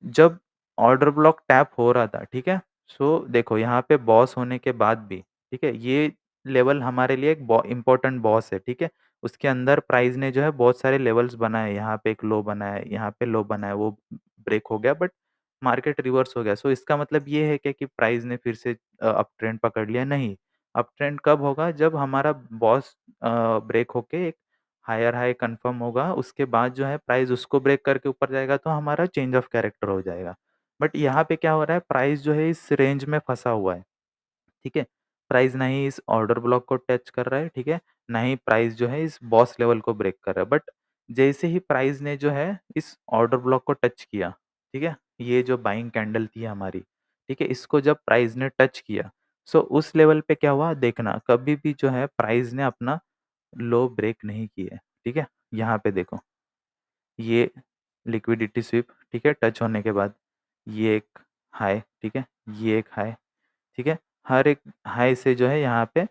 जब ऑर्डर ब्लॉक टैप हो रहा था, ठीक है? सो देखो यहाँ पे बॉस होने के बाद भी, ठीक है? ये लेवल हमारे लिए एक इम्पोर्टेंट बॉस है, ठीक है? उसके अंदर प्राइस ने जो है बहुत सारे लेवल्स बनाए, यहाँ पे एक लो बनाया है, यहाँ पे लो बनाया है, वो ब्रेक हो गया बट मार्केट रिवर्स हो गया। सो इसका मतलब ये है क्या कि प्राइस ने फिर से अप ट्रेंड पकड़ लिया? नहीं, अप ट्रेंड कब होगा जब हमारा बॉस ब्रेक होके एक हायर हाई कन्फर्म होगा, उसके बाद जो है प्राइस उसको ब्रेक करके ऊपर जाएगा तो हमारा चेंज ऑफ कैरेक्टर हो जाएगा। बट यहाँ पे क्या हो रहा है प्राइस जो है इस रेंज में फँसा हुआ है, ठीक है? प्राइस ना ही इस ऑर्डर ब्लॉक को टच कर रहा है, ठीक है? ना ही प्राइस जो है इस बॉस लेवल को ब्रेक कर रहा है। बट जैसे ही प्राइस ने जो है इस ऑर्डर ब्लॉक को टच किया, ठीक है? ये जो बाइंग कैंडल थी हमारी, ठीक है? इसको जब प्राइस ने टच किया, सो उस लेवल पे क्या हुआ देखना, कभी भी जो है प्राइस ने अपना लो ब्रेक नहीं किए, ठीक है? यहाँ पे देखो, ये लिक्विडिटी स्वीप, ठीक है? टच होने के बाद ये एक हाई, ठीक है? ये एक हाई, ठीक है? हर एक हाई से जो है यहाँ पे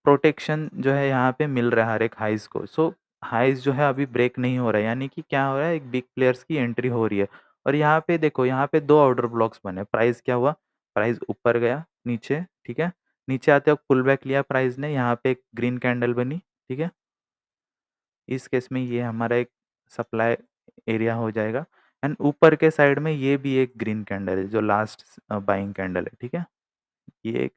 प्रोटेक्शन जो है यहाँ पे मिल रहा है हर एक हाइज़ को। सो हाइज़ जो है अभी ब्रेक नहीं हो रहा है, यानी कि क्या हो रहा है एक बिग प्लेयर्स की एंट्री हो रही है। और यहाँ पे देखो, यहाँ पे 2 ऑर्डर ब्लॉक्स बने। प्राइस क्या हुआ? प्राइस ऊपर गया, नीचे, ठीक है? नीचे आते वक़्त पुल बैक लिया प्राइस ने, यहाँ पे एक ग्रीन कैंडल बनी, ठीक है? इस केस में ये हमारा एक सप्लाई एरिया हो जाएगा एंड ऊपर के साइड में ये भी एक ग्रीन कैंडल है जो लास्ट बाइंग कैंडल है, ठीक है? ये एक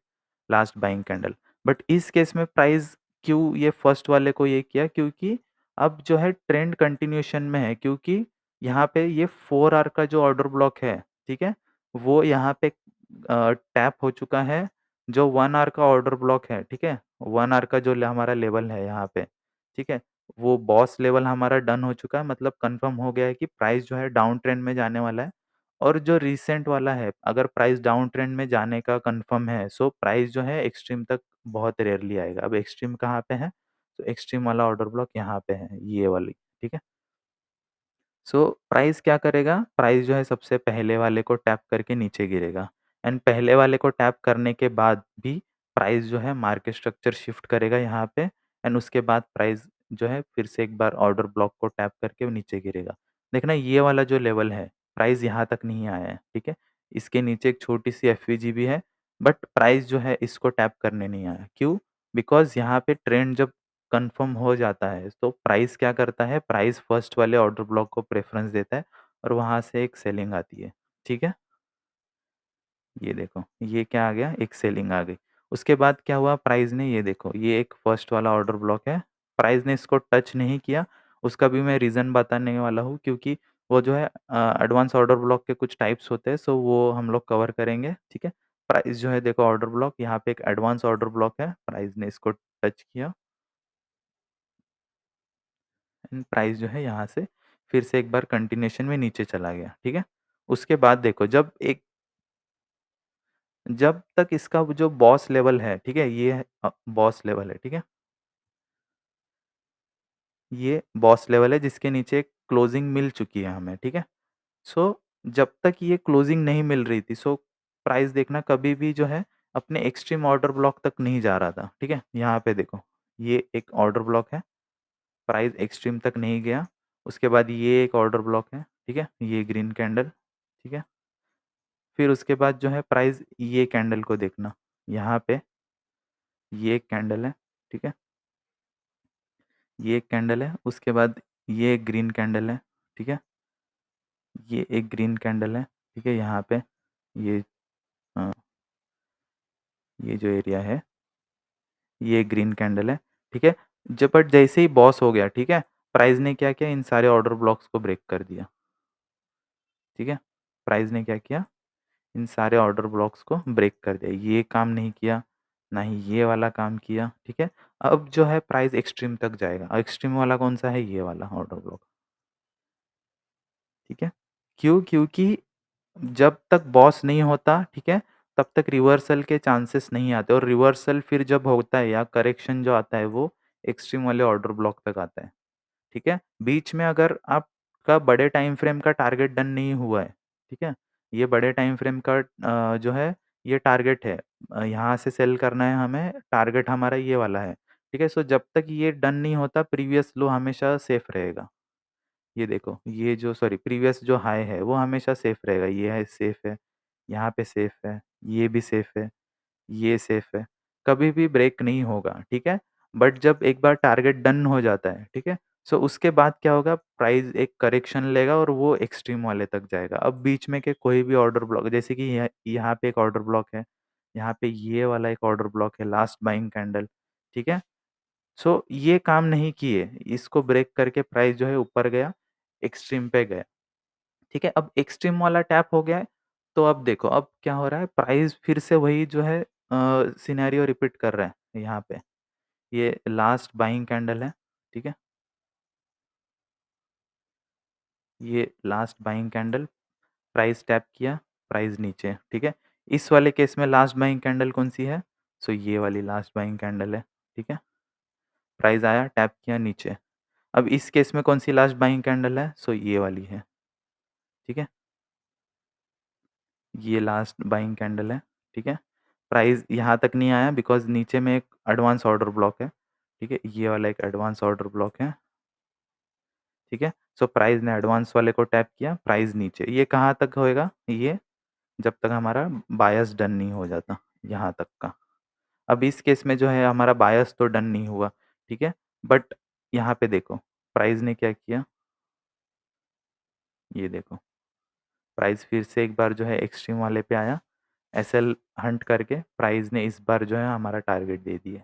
लास्ट बाइंग कैंडल। बट इस केस में प्राइस क्यों ये फर्स्ट वाले को ये किया? क्योंकि अब जो है ट्रेंड कंटिन्यूएशन में है, क्योंकि यहाँ पे ये 4 आवर का जो ऑर्डर ब्लॉक है, ठीक है? वो यहाँ पे टैप हो चुका है। जो 1 आवर का ऑर्डर ब्लॉक है, ठीक है? 1 आवर का जो हमारा लेवल है यहाँ पे, ठीक है? वो बॉस लेवल हमारा डन हो चुका है, मतलब कंफर्म हो गया है कि प्राइस जो है डाउन ट्रेंड में जाने वाला है। और जो रीसेंट वाला है, अगर प्राइस डाउन ट्रेंड में जाने का कन्फर्म है, सो प्राइस जो है एक्सट्रीम तक बहुत रेयरली आएगा। अब एक्सट्रीम कहाँ पे है? तो एक्सट्रीम वाला ऑर्डर ब्लॉक यहाँ पे है, ये वाली, ठीक है? सो प्राइस क्या करेगा? प्राइस जो है सबसे पहले वाले को टैप करके नीचे गिरेगा एंड पहले वाले को टैप करने के बाद भी प्राइस जो है मार्केट स्ट्रक्चर शिफ्ट करेगा यहाँ पे एंड उसके बाद प्राइस जो है फिर से एक बार ऑर्डर ब्लॉक को टैप करके वो नीचे गिरेगा। देखना ये वाला जो लेवल है, प्राइस यहाँ तक नहीं आया है, ठीक है? इसके नीचे एक छोटी-सी एफवीजी भी है, बट प्राइस जो है इसको टैप करने नहीं आया। क्यों? बिकॉज़ यहाँ पे ट्रेंड जब कन्फर्म हो जाता है, तो प्राइस क्या करता है, प्राइस फर्स्ट वाले ऑर्डर ब्लॉक को प्रेफ़रेंस देता है और वहाँ से एक सेलिंग आती है, ठीक है? ये देखो, ये क्या आ गया, एक सेलिंग आ गई। उसके बाद क्या हुआ प्राइस ने, ये देखो, ये एक फर्स्ट वाला ऑर्डर ब्लॉक है, प्राइस ने इसको टच नहीं किया, उसका भी मैं रीज़न बताने वाला हूँ क्योंकि वो जो है एडवांस ऑर्डर ब्लॉक के कुछ टाइप्स होते हैं, सो वो हम लोग कवर करेंगे, ठीक है? प्राइस जो है देखो ऑर्डर ब्लॉक, यहाँ पे एक एडवांस ऑर्डर ब्लॉक है, प्राइस ने इसको टच किया एंड प्राइस जो है यहाँ से फिर से एक बार कंटिन्यूएशन में नीचे चला गया, ठीक है? उसके बाद देखो जब तक इसका वो जो बॉस लेवल है, ठीक है? ये है बॉस लेवल है, ठीक है? ये बॉस लेवल है जिसके नीचे एक क्लोजिंग मिल चुकी है हमें, ठीक है? सो जब तक ये क्लोजिंग नहीं मिल रही थी, सो प्राइस देखना कभी भी जो है अपने एक्सट्रीम ऑर्डर ब्लॉक तक नहीं जा रहा था, ठीक है? यहाँ पे देखो, ये एक ऑर्डर ब्लॉक है, प्राइस एक्सट्रीम तक नहीं गया। उसके बाद ये एक ऑर्डर ब्लॉक है, ठीक है? ये ग्रीन कैंडल, ठीक है? फिर उसके बाद जो है प्राइस ये कैंडल को देखना, यहाँ पे ये एक कैंडल है, ठीक है? ये एक कैंडल है, उसके बाद ये एक ग्रीन कैंडल है, ठीक है? ये एक ग्रीन कैंडल है, ठीक है? यहाँ पे ये अ, ये जो एरिया है, ये ग्रीन कैंडल है, ठीक है? बट जैसे ही बॉस हो गया, ठीक है? प्राइस ने क्या किया, इन सारे ऑर्डर ब्लॉक्स को ब्रेक कर दिया, ठीक है? प्राइस ने क्या किया, इन सारे ऑर्डर ब्लॉक्स को ब्रेक कर दिया। ये काम नहीं किया, ना ही ये वाला काम किया, ठीक है? अब जो है प्राइस एक्सट्रीम तक जाएगा और एक्सट्रीम वाला कौन-सा है? ये वाला ऑर्डर ब्लॉक, ठीक है? क्यों? क्योंकि जब तक बॉस नहीं होता, ठीक है? तब तक रिवर्सल के चांसेस नहीं आते और रिवर्सल फिर जब होता है या करेक्शन जो आता है वो एक्सट्रीम वाले ऑर्डर ब्लॉक तक आता है, ठीक है? बीच में अगर आपका बड़े टाइम फ्रेम का टारगेट डन नहीं हुआ है, ठीक है? ये बड़े टाइम फ्रेम का जो है ये टारगेट है। यहाँ से सेल करना है हमें, टारगेट हमारा ये वाला है, ठीक है? सो जब तक ये डन नहीं होता प्रीवियस लो हमेशा सेफ रहेगा। ये देखो, ये जो सॉरी प्रीवियस जो हाई है वो हमेशा सेफ रहेगा, ये है सेफ है, यहाँ पे सेफ है, ये भी सेफ है, ये सेफ है, कभी भी ब्रेक नहीं होगा, ठीक है? बट जब एक बार टारगेट डन हो जाता है, ठीक है? सो उसके बाद क्या होगा, प्राइस एक करेक्शन लेगा और वो एक्सट्रीम वाले तक जाएगा। अब बीच में के कोई भी ऑर्डर ब्लॉक, जैसे कि यहाँ पे एक ऑर्डर ब्लॉक है, यहाँ पे ये वाला एक ऑर्डर ब्लॉक है, लास्ट बाइंग कैंडल, ठीक है? सो ये काम नहीं किए, इसको ब्रेक करके प्राइस जो है ऊपर गया, एक्सट्रीम पे गया, ठीक है? अब एक्सट्रीम वाला टैप हो गया है, तो अब देखो अब क्या हो रहा है, प्राइस फिर से वही जो है सिनेरियो रिपीट कर रहा है यहाँ पे। ये लास्ट बाइंग कैंडल है, ठीक है? ये last buying candle, price tap किया, प्राइस नीचे, ठीक है? इस वाले केस में लास्ट बाइंग कैंडल कौन-सी है? सो ये वाली लास्ट बाइंग कैंडल है, ठीक है? प्राइस आया, टैप किया नीचे। अब इस केस में कौन-सी लास्ट बाइंग कैंडल है? सो ये वाली है, ठीक है? ये लास्ट बाइंग कैंडल है, ठीक है? प्राइस यहाँ तक नहीं आया बिकॉज़ नीचे में एक एडवांस ऑर्डर ब्लॉक है, ठीक है? ये वाला एक एडवांस ऑर्डर ब्लॉक है, ठीक है? सो प्राइस ने एडवांस वाले को टैप किया, प्राइस नीचे। ये कहाँ तक होएगा? ये जब तक हमारा बायस डन नहीं हो जाता, यहाँ तक का। अब इस केस में जो है हमारा बायस तो डन नहीं हुआ, ठीक है? बट यहाँ पे देखो, प्राइस ने क्या किया? ये देखो, प्राइस फिर से एक बार जो है एक्सट्रीम वाले पे आया, एसएल हंट करके प्राइस ने इस बार जो है हमारा टारगेट दे दिया,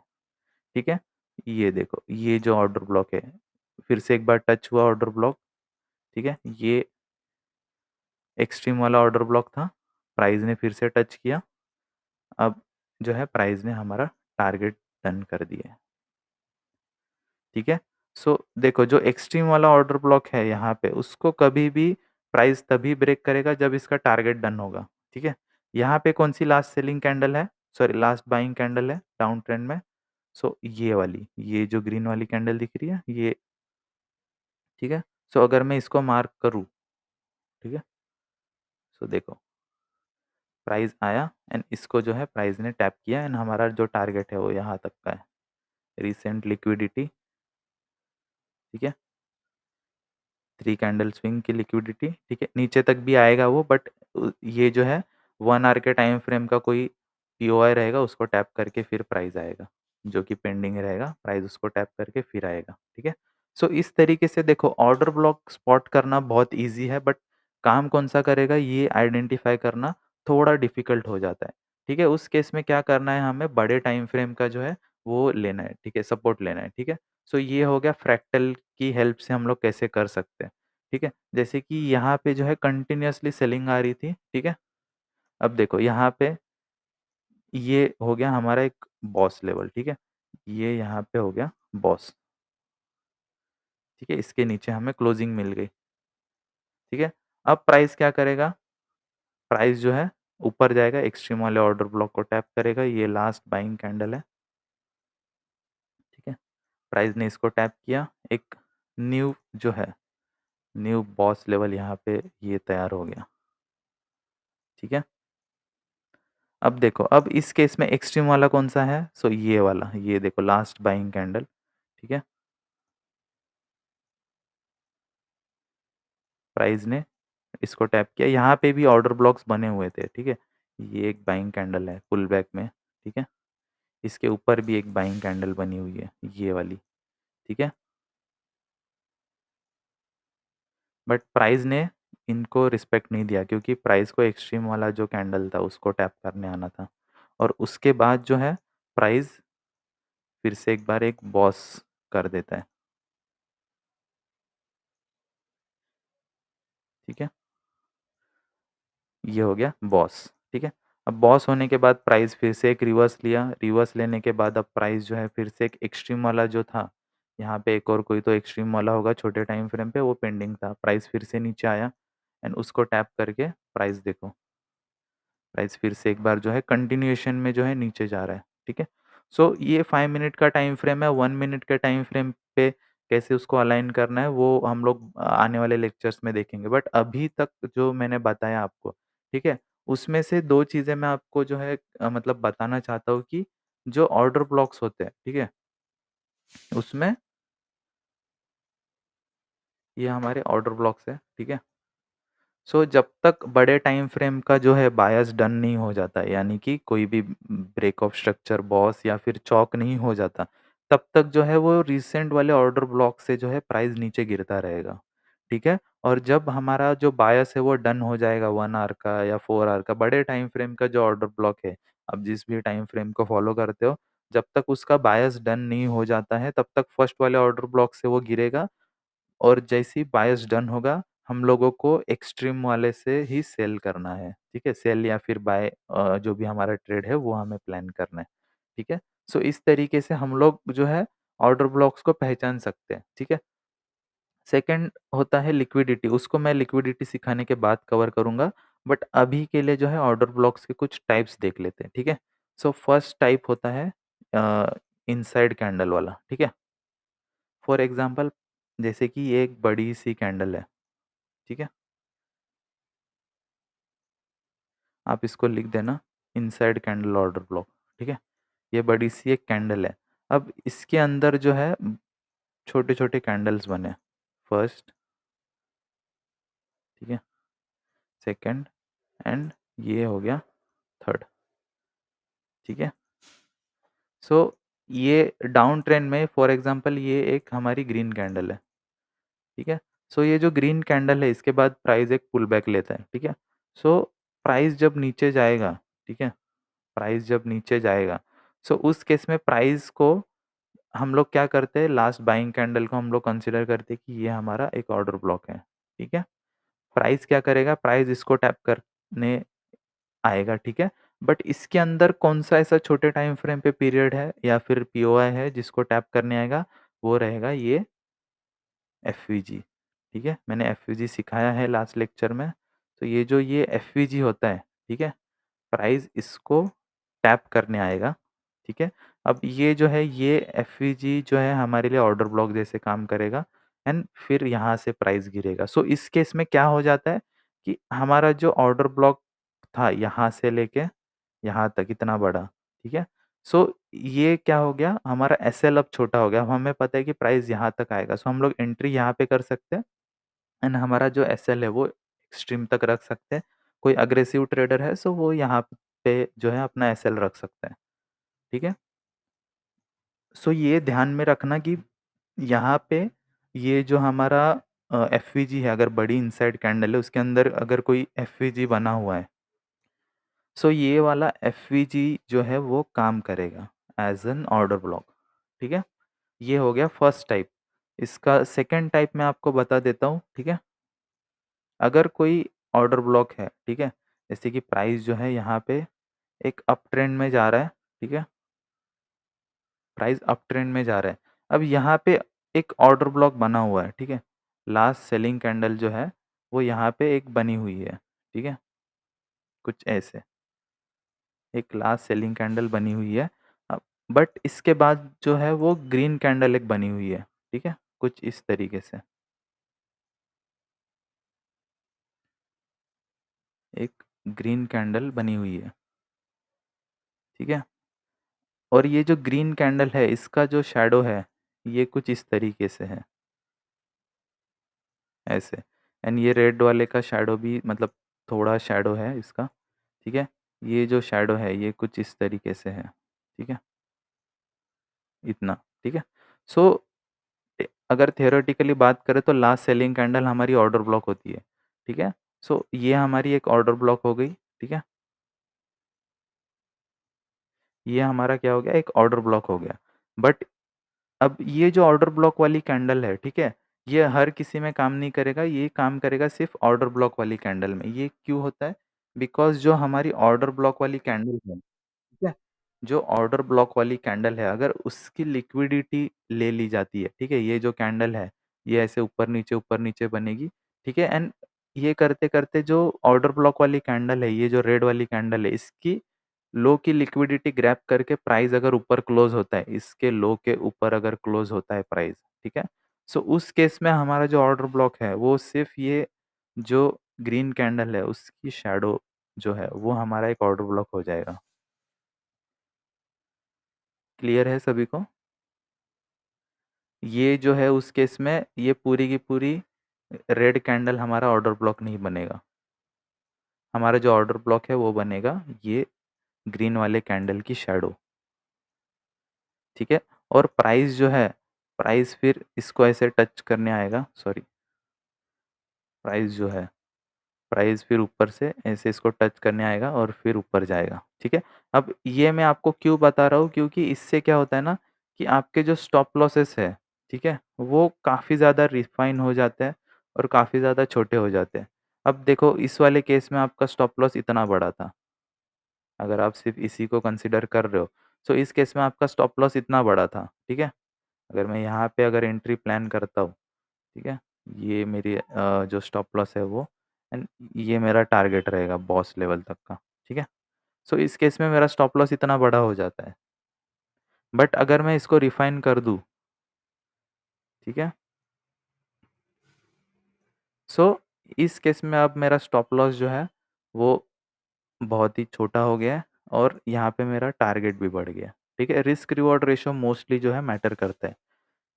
ठीक है? ये देखो, ये जो ऑर्डर ब्लॉक है, फिर से एक बार टच हुआ ऑर्डर ब्लॉक, ठीक है? ये एक्सट्रीम वाला ऑर्डर ब्लॉक था, प्राइस ने फिर से टच किया, अब जो है प्राइस ने हमारा टारगेट डन कर दिया है, ठीक है? सो देखो जो एक्सट्रीम वाला ऑर्डर ब्लॉक है यहाँ पे, उसको कभी भी प्राइस तभी ब्रेक करेगा जब इसका टारगेट डन होगा, ठीक है? यहाँ पे कौन-सी लास्ट सेलिंग कैंडल है? सॉरी लास्ट बाइंग कैंडल है डाउन ट्रेंड में। सो ये वाली, ये जो ग्रीन वाली कैंडल दिख रही है, ये, ठीक है? सो अगर मैं इसको मार्क करूँ, ठीक है? सो देखो, प्राइस आया एंड इसको जो है प्राइस ने टैप किया एंड हमारा जो टारगेट है वो यहाँ तक का है। रिसेंट लिक्विडिटी, ठीक है? 3 कैंडल स्विंग की लिक्विडिटी, ठीक है? नीचे तक भी आएगा वो, बट ये जो है 1 आवर के टाइम फ्रेम का कोई पीओआई रहेगा, उसको टैप करके फिर प्राइस आएगा, जो कि पेंडिंग रहेगा, प्राइस उसको टैप करके फिर आएगा, ठीक है? सो इस तरीके से देखो ऑर्डर ब्लॉक स्पॉट करना बहुत ईज़ी है, बट काम कौन-सा करेगा ये आइडेंटिफ़ाई करना थोड़ा डिफ़िकल्ट हो जाता है, ठीक है? उस केस में क्या करना है, हमें बड़े टाइम फ्रेम का जो है वो लेना है, ठीक है? सपोर्ट लेना है, ठीक है? सो ये हो गया फ्रैक्टल की हेल्प से हम लोग कैसे कर सकते हैं, ठीक है? जैसे कि यहाँ पे जो है कंटिन्यूअसली सेलिंग आ रही थी, ठीक है? अब देखो यहाँ पे ये हो गया हमारा एक बॉस लेवल, ठीक है? ये यहाँ पे हो गया बॉस, ठीक है? इसके नीचे हमें क्लोजिंग मिल गई, ठीक है? अब प्राइस क्या करेगा? प्राइस जो है ऊपर जाएगा, एक्सट्रीम वाले ऑर्डर ब्लॉक को टैप करेगा, ये लास्ट बाइंग कैंडल है, ठीक है? प्राइस ने इसको टैप किया, एक न्यू जो है, न्यू बॉस लेवल यहाँ पे ये तैयार हो गया, ठीक है? अब देखो, अब इस केस में एक्सट्रीम वाला कौन-सा है? सो ये वाला, ये देखो लास्ट बाइंग कैंडल, ठीक है? प्राइस ने इसको टैप किया, यहाँ पे भी ऑर्डर ब्लॉक्स बने हुए थे, ठीक है? ये एक बाइंग कैंडल है पुल बैक में, ठीक है? इसके ऊपर भी एक बाइंग कैंडल बनी हुई है, ये वाली, ठीक है? बट प्राइस ने इनको रिस्पेक्ट नहीं दिया क्योंकि प्राइस को एक्सट्रीम वाला जो कैंडल था उसको टैप करने आना था और उसके बाद जो है प्राइस फिर से एक बार एक बॉस कर देता है, ठीक है? ये हो गया बॉस, ठीक है? अब बॉस होने के बाद प्राइस फिर से एक रिवर्स लिया, रिवर्स लेने के बाद अब प्राइस जो है फिर से एक एक्सट्रीम वाला जो था, यहाँ पे एक और कोई तो एक्सट्रीम वाला होगा छोटे टाइम फ्रेम पे वो पेंडिंग था, प्राइस फिर से नीचे आया एंड उसको टैप करके प्राइस देखो, प्राइस फिर से एक बार जो है कंटिन्यूएशन में जो है नीचे जा रहा है, ठीक है? सो ये 5 मिनट का टाइम फ्रेम है, 1 मिनट के टाइम फ्रेम पे कैसे उसको अलाइन करना है वो हम लोग आने वाले लेक्चर्स में देखेंगे। बट अभी तक जो मैंने बताया आपको, ठीक है? उसमें से 2 चीज़ें मैं आपको जो है मतलब बताना चाहता हूँ कि जो ऑर्डर ब्लॉक्स होते हैं, ठीक है? उसमें ये हमारे ऑर्डर ब्लॉक्स हैं, ठीक है? जब तक बड़े टाइम फ्रेम का जो है बायस डन नहीं हो जाता, यानी कि कोई भी ब्रेक ऑफ स्ट्रक्चर, बॉस या फिर चॉक नहीं हो जाता, तब तक जो है वो रिसेंट वाले ऑर्डर ब्लॉक से जो है प्राइस नीचे गिरता रहेगा, ठीक है? और जब हमारा जो बायस है वो डन हो जाएगा 1 आवर का या 4 आवर का, बड़े टाइम फ्रेम का जो ऑर्डर ब्लॉक है, आप जिस भी टाइम फ्रेम को फॉलो करते हो, जब तक उसका बायस डन नहीं हो जाता है, तब तक फर्स्ट वाले ऑर्डर ब्लॉक से वो गिरेगा और जैसे ही बायस डन होगा, हम लोगों को एक्सट्रीम वाले से ही सेल करना है, ठीक है? सेल या फिर बाय जो भी हमारा ट्रेड है वो हमें प्लान करना है, ठीक है? इस तरीके से हम लोग जो है ऑर्डर ब्लॉक्स को पहचान सकते हैं, ठीक है? सेकंड होता है लिक्विडिटी, उसको मैं लिक्विडिटी सिखाने के बाद कवर करूँगा, बट अभी के लिए जो है ऑर्डर ब्लॉक्स के कुछ टाइप्स देख लेते हैं, ठीक है? फर्स्ट टाइप होता है अ, इनसाइड कैंडल वाला, ठीक है? फॉर एग्ज़ाम्पल जैसे कि ये एक बड़ी-सी कैंडल है, ठीक है? आप इसको लिख देना इनसाइड कैंडल ऑर्डर ब्लॉक, ठीक है? ये बड़ी-सी एक कैंडल है। अब इसके अंदर जो है छोटे-छोटे कैंडल्स बने, फर्स्ट, ठीक है? सेकंड एंड ये हो गया थर्ड, ठीक है? ये डाउन ट्रेंड में फॉर एग्ज़ाम्पल ये एक हमारी ग्रीन कैंडल है, ठीक है? ये जो ग्रीन कैंडल है इसके बाद प्राइस एक पुल बैक लेता है, ठीक है? प्राइस जब नीचे जाएगा, ठीक है? प्राइस जब नीचे जाएगा, उस केस में प्राइस को हम लोग क्या करते हैं, लास्ट बाइंग कैंडल को हम लोग कंसीडर करते हैं कि ये हमारा एक ऑर्डर ब्लॉक है, ठीक है? प्राइस क्या करेगा, प्राइस इसको टैप करने आएगा, ठीक है? बट इसके अंदर कौन-सा ऐसा छोटे टाइम फ्रेम पे पीरियड है या फिर पीओआई है जिसको टैप करने आएगा, वो रहेगा ये एफवीजी, ठीक है? मैंने एफवीजी सिखाया है लास्ट लेक्चर में, ये जो ये एफवीजी होता है, ठीक है? प्राइस इसको टैप करने आएगा, ठीक है? अब ये जो है ये एफवीजी जो है हमारे लिए ऑर्डर ब्लॉक जैसे काम करेगा एंड फिर यहाँ से प्राइस गिरेगा। इस केस में क्या हो जाता है कि हमारा जो ऑर्डर ब्लॉक था यहाँ से लेके यहाँ तक इतना बड़ा, ठीक है? ये क्या हो गया, हमारा एसएल अब छोटा हो गया। अब हमें पता है कि प्राइस यहाँ तक आएगा, हम लोग एंट्री यहाँ पे कर सकते हैं एंड हमारा जो एसएल है वो एक्सट्रीम तक रख सकते हैं। कोई अग्रेसिव ट्रेडर है वो यहाँ पे जो है अपना एसएल रख सकता है, ठीक है? ये ध्यान में रखना कि यहाँ पे ये जो हमारा एफवीजी है, अगर बड़ी इनसाइड कैंडल है उसके अंदर अगर कोई एफवीजी बना हुआ है, ये वाला एफवीजी जो है वो काम करेगा एज़ एन ऑर्डर ब्लॉक, ठीक है? ये हो गया फर्स्ट टाइप। इसका सेकंड टाइप मैं आपको बता देता हूँ, ठीक है? अगर कोई ऑर्डर ब्लॉक है, ठीक है? जैसे कि प्राइस जो है यहाँ पे एक अप ट्रेंड में जा रहा है, ठीक है? प्राइस अप ट्रेंड में जा रहा है। अब यहाँ पे एक ऑर्डर ब्लॉक बना हुआ है, ठीक है? लास्ट सेलिंग कैंडल जो है, वो यहाँ पे एक बनी हुई है, ठीक है? कुछ ऐसे, एक लास्ट सेलिंग कैंडल बनी हुई है। बट इसके बाद जो है वो ग्रीन कैंडल एक बनी हुई है, ठीक है? कुछ इस तरीके से, एक ग्रीन कैंडल बनी हुई है, ठीक है? और ये जो ग्रीन कैंडल है, इसका जो शैडो है, ये कुछ इस तरीके से है, ऐसे। एंड ये रेड वाले का शैडो भी मतलब थोड़ा शैडो है इसका, ठीक है? ये जो शैडो है, ये कुछ इस तरीके से है, ठीक है? इतना, ठीक है? सो अगर थियोरेटिकली बात करें तो लास्ट सेलिंग कैंडल हमारी ऑर्डर ब्लॉक होती है, ठीक है? ये हमारी एक ऑर्डर ब्लॉक हो गई, ठीक है? ये हमारा क्या हो गया, एक ऑर्डर ब्लॉक हो गया। बट अब ये जो ऑर्डर ब्लॉक वाली कैंडल है, ठीक है? ये हर किसी में काम नहीं करेगा, ये काम करेगा सिर्फ़ ऑर्डर ब्लॉक वाली कैंडल में। ये क्यों होता है? बिकॉज़ जो हमारी ऑर्डर ब्लॉक वाली कैंडल है, ठीक है? जो ऑर्डर ब्लॉक वाली कैंडल है, अगर उसकी लिक्विडिटी ले ली जाती है, ठीक है? ये जो कैंडल है, ये ऐसे ऊपर नीचे बनेगी, ठीक है? एंड ये करते-करते जो ऑर्डर ब्लॉक वाली कैंडल है, ये जो रेड वाली कैंडल है, इसकी लो की लिक्विडिटी ग्रैब करके प्राइस अगर ऊपर क्लोज़ होता है, इसके लो के ऊपर अगर क्लोज़ होता है प्राइस, ठीक है? उस केस में हमारा जो ऑर्डर ब्लॉक है, वो सिर्फ़ ये जो ग्रीन कैंडल है, उसकी शैडो जो है वो हमारा एक ऑर्डर ब्लॉक हो जाएगा। क्लियर है सभी को? ये जो है उस केस में ये पूरी की पूरी रेड कैंडल हमारा ऑर्डर ब्लॉक नहीं बनेगा। हमारा जो ऑर्डर ब्लॉक है वो बनेगा ये ग्रीन वाले कैंडल की शैडो, ठीक है? और प्राइस जो है, प्राइस फिर इसको ऐसे टच करने आएगा, सॉरी, प्राइस जो है, प्राइस फिर ऊपर से ऐसे इसको टच करने आएगा और फिर ऊपर जाएगा, ठीक है? अब ये मैं आपको क्यों बता रहा हूँ, क्योंकि इससे क्या होता है ना कि आपके जो स्टॉप लॉसेस है, ठीक है? वो काफ़ी ज़्यादा रिफाइन हो जाते हैं और काफ़ी ज़्यादा छोटे हो जाते हैं। अब देखो इस वाले केस में आपका स्टॉप लॉस इतना बड़ा था, अगर आप सिर्फ़ इसी को कंसीडर कर रहे हो, तो इस केस में आपका स्टॉप लॉस इतना बड़ा था, ठीक है? अगर मैं यहाँ पे अगर एंट्री प्लान करता हूँ, ठीक है? ये मेरी जो स्टॉप लॉस है वो, एंड ये मेरा टारगेट रहेगा बॉस लेवल तक का, ठीक है? सो इस केस में मेरा स्टॉप लॉस इतना बड़ा हो जाता है। बट अगर मैं इसको रिफाइन कर दूँ, ठीक है? सो इस केस में अब मेरा स्टॉप लॉस जो है वो बहुत ही छोटा हो गया है और यहाँ पे मेरा टारगेट भी बढ़ गया, ठीक है? रिस्क रिवॉर्ड रेशियो मोस्टली जो है मैटर करता है।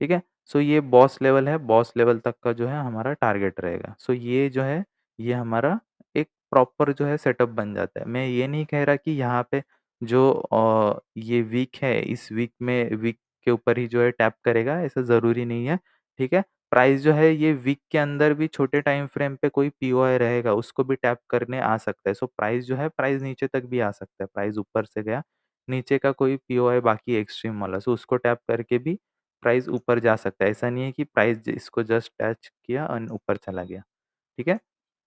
ठीक है? सो ये बॉस लेवल है, बॉस लेवल तक का जो है हमारा टारगेट रहेगा। सो ये जो है, ये हमारा एक प्रॉपर जो है सेटअप बन जाता है। मैं ये नहीं कह रहा कि यहाँ पे जो ये वीक है, इस वीक में वीक के ऊपर ही जो है टैप करेगा, ऐसा ज़रूरी नहीं है, ठीक है? प्राइस जो है ये वीक के अंदर भी छोटे टाइम फ्रेम पे कोई पीओआई रहेगा, उसको भी टैप करने आ सकता है। सो प्राइस जो है, प्राइस नीचे तक भी आ सकता है। प्राइस ऊपर से गया, नीचे का कोई पीओआई बाकी एक्सट्रीम वाला, सो उसको टैप करके भी प्राइस ऊपर जा सकता है। ऐसा नहीं है कि प्राइस इसको जस्ट टच किया और ऊपर चला गया, ठीक है?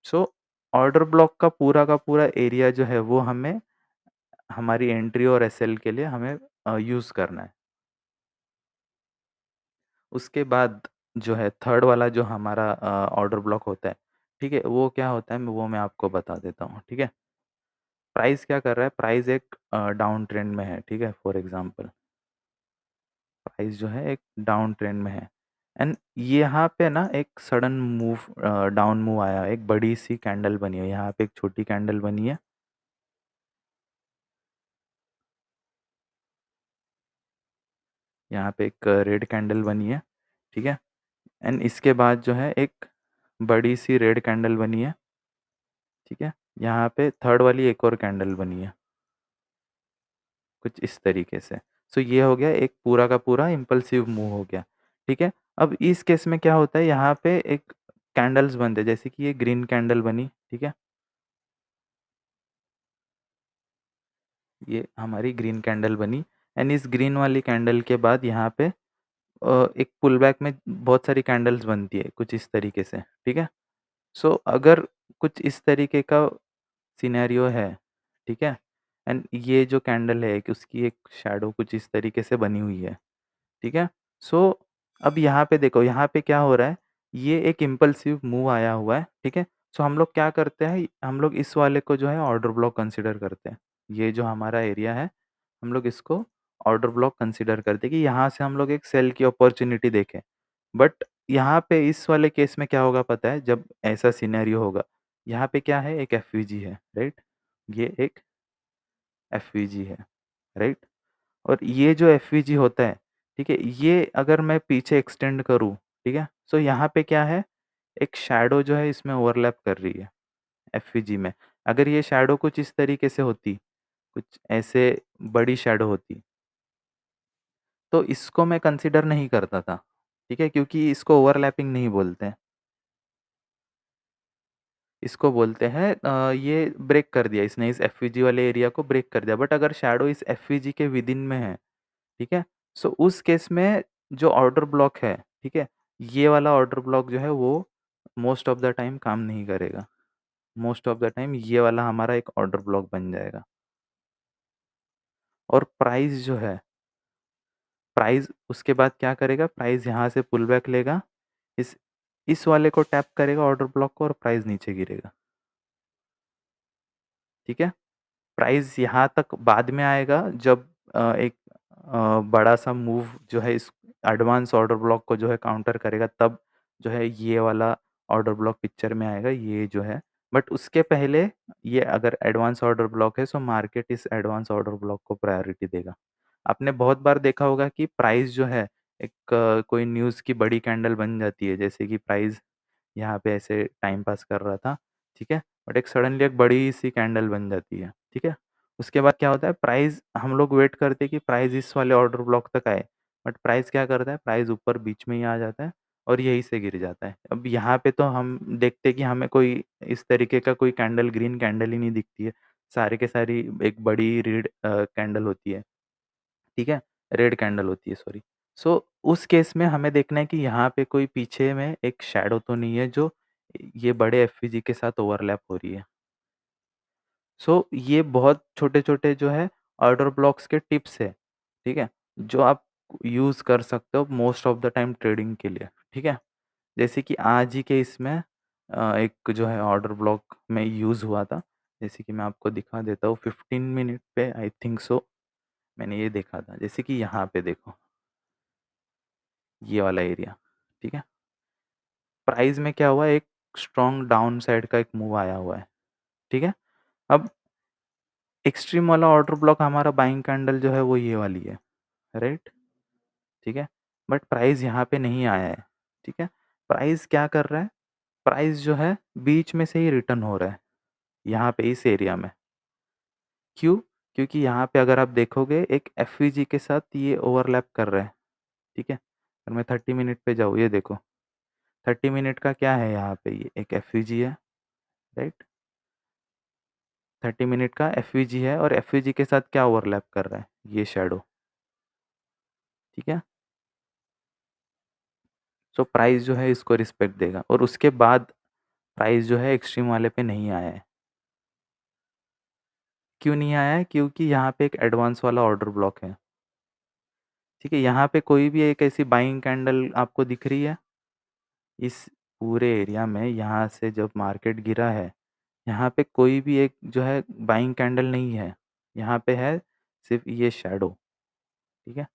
सो ऑर्डर ब्लॉक का पूरा एरिया जो है वो हमें हमारी एंट्री और एसएल के लिए हमें यूज़ करना है। उसके बाद जो है थर्ड वाला जो हमारा ऑर्डर ब्लॉक होता है, ठीक है? वो क्या होता है वो मैं आपको बता देता हूँ, ठीक है? प्राइस क्या कर रहा है, प्राइस एक डाउन ट्रेंड में है, ठीक है? फॉर एग्ज़ाम्पल प्राइस जो है एक डाउन ट्रेंड में है एंड यहाँ पे ना एक सडन मूव डाउन मूव आया, एक बड़ी सी कैंडल बनी है, यहाँ पे एक छोटी कैंडल बनी है, यहाँ पे एक रेड कैंडल बनी है, ठीक है? एंड इसके बाद जो है एक बड़ी सी रेड कैंडल बनी है, ठीक है? यहाँ पे थर्ड वाली एक और कैंडल बनी है, कुछ इस तरीके से। सो ये हो गया एक पूरा का पूरा इम्पल्सिव मूव हो गया, ठीक है? अब इस केस में क्या होता है, यहाँ पे एक कैंडल्स बनते हैं, जैसे कि ये ग्रीन कैंडल बनी, ठीक है? ये हमारी ग्रीन कैंडल बनी एंड इस ग्रीन वाली कैंडल के बाद यहाँ पे एक पुल बैक में बहुत सारी कैंडल्स बनती है, कुछ इस तरीके से, ठीक है? सो अगर कुछ इस तरीके का सिनेरियो है, ठीक है? एंड ये जो कैंडल है, कि उसकी एक शैडो कुछ इस तरीके से बनी हुई है, ठीक है? सो अब यहाँ पे देखो, यहाँ पे क्या हो रहा है, ये एक इम्पल्सिव मूव आया हुआ है, ठीक है? सो हम लोग क्या करते हैं, हम लोग इस वाले को जो है ऑर्डर ब्लॉक कंसीडर करते हैं। ये जो हमारा एरिया है, हम लोग इसको ऑर्डर ब्लॉक कंसीडर करते हैं कि यहाँ से हम लोग एक सेल की अपॉर्च्युनिटी देखें। बट यहाँ पे इस वाले केस में क्या होगा पता है, जब ऐसा सिनेरियो होगा, यहाँ पे क्या है, एक एफवीजी है, राइट? ये एक एफवीजी है, राइट? और ये जो एफवीजी होता है, ठीक है? ये अगर मैं पीछे एक्सटेंड करूँ, ठीक है? सो यहाँ पे क्या है, एक शैडो जो है इसमें ओवरलैप कर रही है एफवीजी में। अगर ये शैडो कुछ इस तरीके से होती, कुछ ऐसे बड़ी शैडो होती, तो इसको मैं कंसीडर नहीं करता था, ठीक है? क्योंकि इसको ओवरलैपिंग नहीं बोलते हैं। इसको बोलते हैं ये ब्रेक कर दिया इसने, इस एफवीजी वाले एरिया को ब्रेक कर दिया। बट अगर शैडो इस एफवीजी के विदिन में है, ठीक है? सो उस केस में जो ऑर्डर ब्लॉक है, ठीक है? ये वाला ऑर्डर ब्लॉक जो है वो मोस्ट ऑफ द टाइम काम नहीं करेगा। मोस्ट ऑफ द टाइम ये वाला हमारा एक ऑर्डर ब्लॉक बन जाएगा। और प्राइस जो है, प्राइस उसके बाद क्या करेगा, प्राइस यहाँ से पुल बैक लेगा, इस इस वाले को टैप करेगा ऑर्डर ब्लॉक को और प्राइस नीचे गिरेगा, ठीक है? प्राइस यहाँ तक बाद में आएगा जब एक बड़ा-सा मूव जो है इस एडवांस ऑर्डर ब्लॉक को जो है काउंटर करेगा, तब जो है ये वाला ऑर्डर ब्लॉक पिक्चर में आएगा, ये जो है। बट उसके पहले ये अगर एडवांस ऑर्डर ब्लॉक है, सो मार्केट इस एडवांस ऑर्डर ब्लॉक को प्रायोरिटी देगा। आपने बहुत बार देखा होगा कि प्राइस जो है एक कोई न्यूज़ की बड़ी कैंडल बन जाती है, जैसे कि प्राइस यहाँ पे ऐसे टाइम पास कर रहा था, ठीक है? बट एक सडनली एक बड़ी-सी कैंडल बन जाती है, ठीक है? उसके बाद क्या होता है, प्राइस हम लोग वेट करते हैं कि प्राइस इस वाले ऑर्डर ब्लॉक तक आए, बट प्राइस क्या करता है, प्राइस ऊपर बीच में ही आ जाता है और यहीं से गिर जाता है। अब यहाँ पे तो हम देखते हैं कि हमें कोई इस तरीके का कोई कैंडल, ग्रीन कैंडल ही नहीं दिखती है। सारी के सारी एक बड़ी रेड कैंडल होती है, ठीक है? रेड कैंडल होती है, सॉरी। सो उस केस में हमें देखना है कि यहाँ पे कोई पीछे में एक शैडो तो नहीं है जो ये बड़े एफवीजी के साथ ओवरलैप हो रही है। सो ये बहुत छोटे-छोटे जो है ऑर्डर ब्लॉक्स के टिप्स है, ठीक है? जो आप यूज़ कर सकते हो most of the time trading के लिए, ठीक है? जैसे कि आज ही के इसमें एक जो है ऑर्डर ब्लॉक में यूज़ हुआ था, जैसे कि मैं आपको दिखा देता हूँ 15 मिनट पे आई थिंक सो मैंने ये देखा था। जैसे कि यहाँ पे देखो, ये वाला एरिया, ठीक है? प्राइस में क्या हुआ, एक स्ट्रॉन्ग डाउन साइड का एक मूव आया हुआ है, ठीक है? अब एक्सट्रीम वाला ऑर्डर ब्लॉक हमारा बाइंग कैंडल जो है वो ये वाली है, राइट? ठीक है? बट प्राइस यहाँ पे नहीं आया है, ठीक है? प्राइस क्या कर रहा है? प्राइस जो है बीच में से ही रिटर्न हो रहा है, यहाँ पे इस एरिया में। क्यों? क्योंकि यहाँ पे अगर आप देखोगे एक एफवीजी के साथ ये ओवरलैप कर रहा है, ठीक है? और मैं 30 मिनट पे जाऊँ, ये देखो 30 मिनट का क्या है यहाँ पे, ये एक एफवीजी है, राइट? 30 मिनट का एफवीजी है और एफवीजी के साथ क्या ओवरलैप कर रहा है? ये शैडो, ठीक है? सो प्राइस जो है इसको रिस्पेक्ट देगा और उसके बाद प्राइस जो है एक्सट्रीम वाले पे नहीं आया है। क्यों नहीं आया है? क्योंकि यहाँ पे एक एडवांस वाला ऑर्डर ब्लॉक है, ठीक है? यहाँ पे कोई भी एक ऐसी बाइंग कैंडल आपको दिख रही है? इस पूरे एरिया में यहाँ से जब मार्केट गिरा है, यहाँ पे कोई भी एक जो है बाइंग कैंडल नहीं है। यहाँ पे है सिर्फ़ ये शैडो, ठीक है?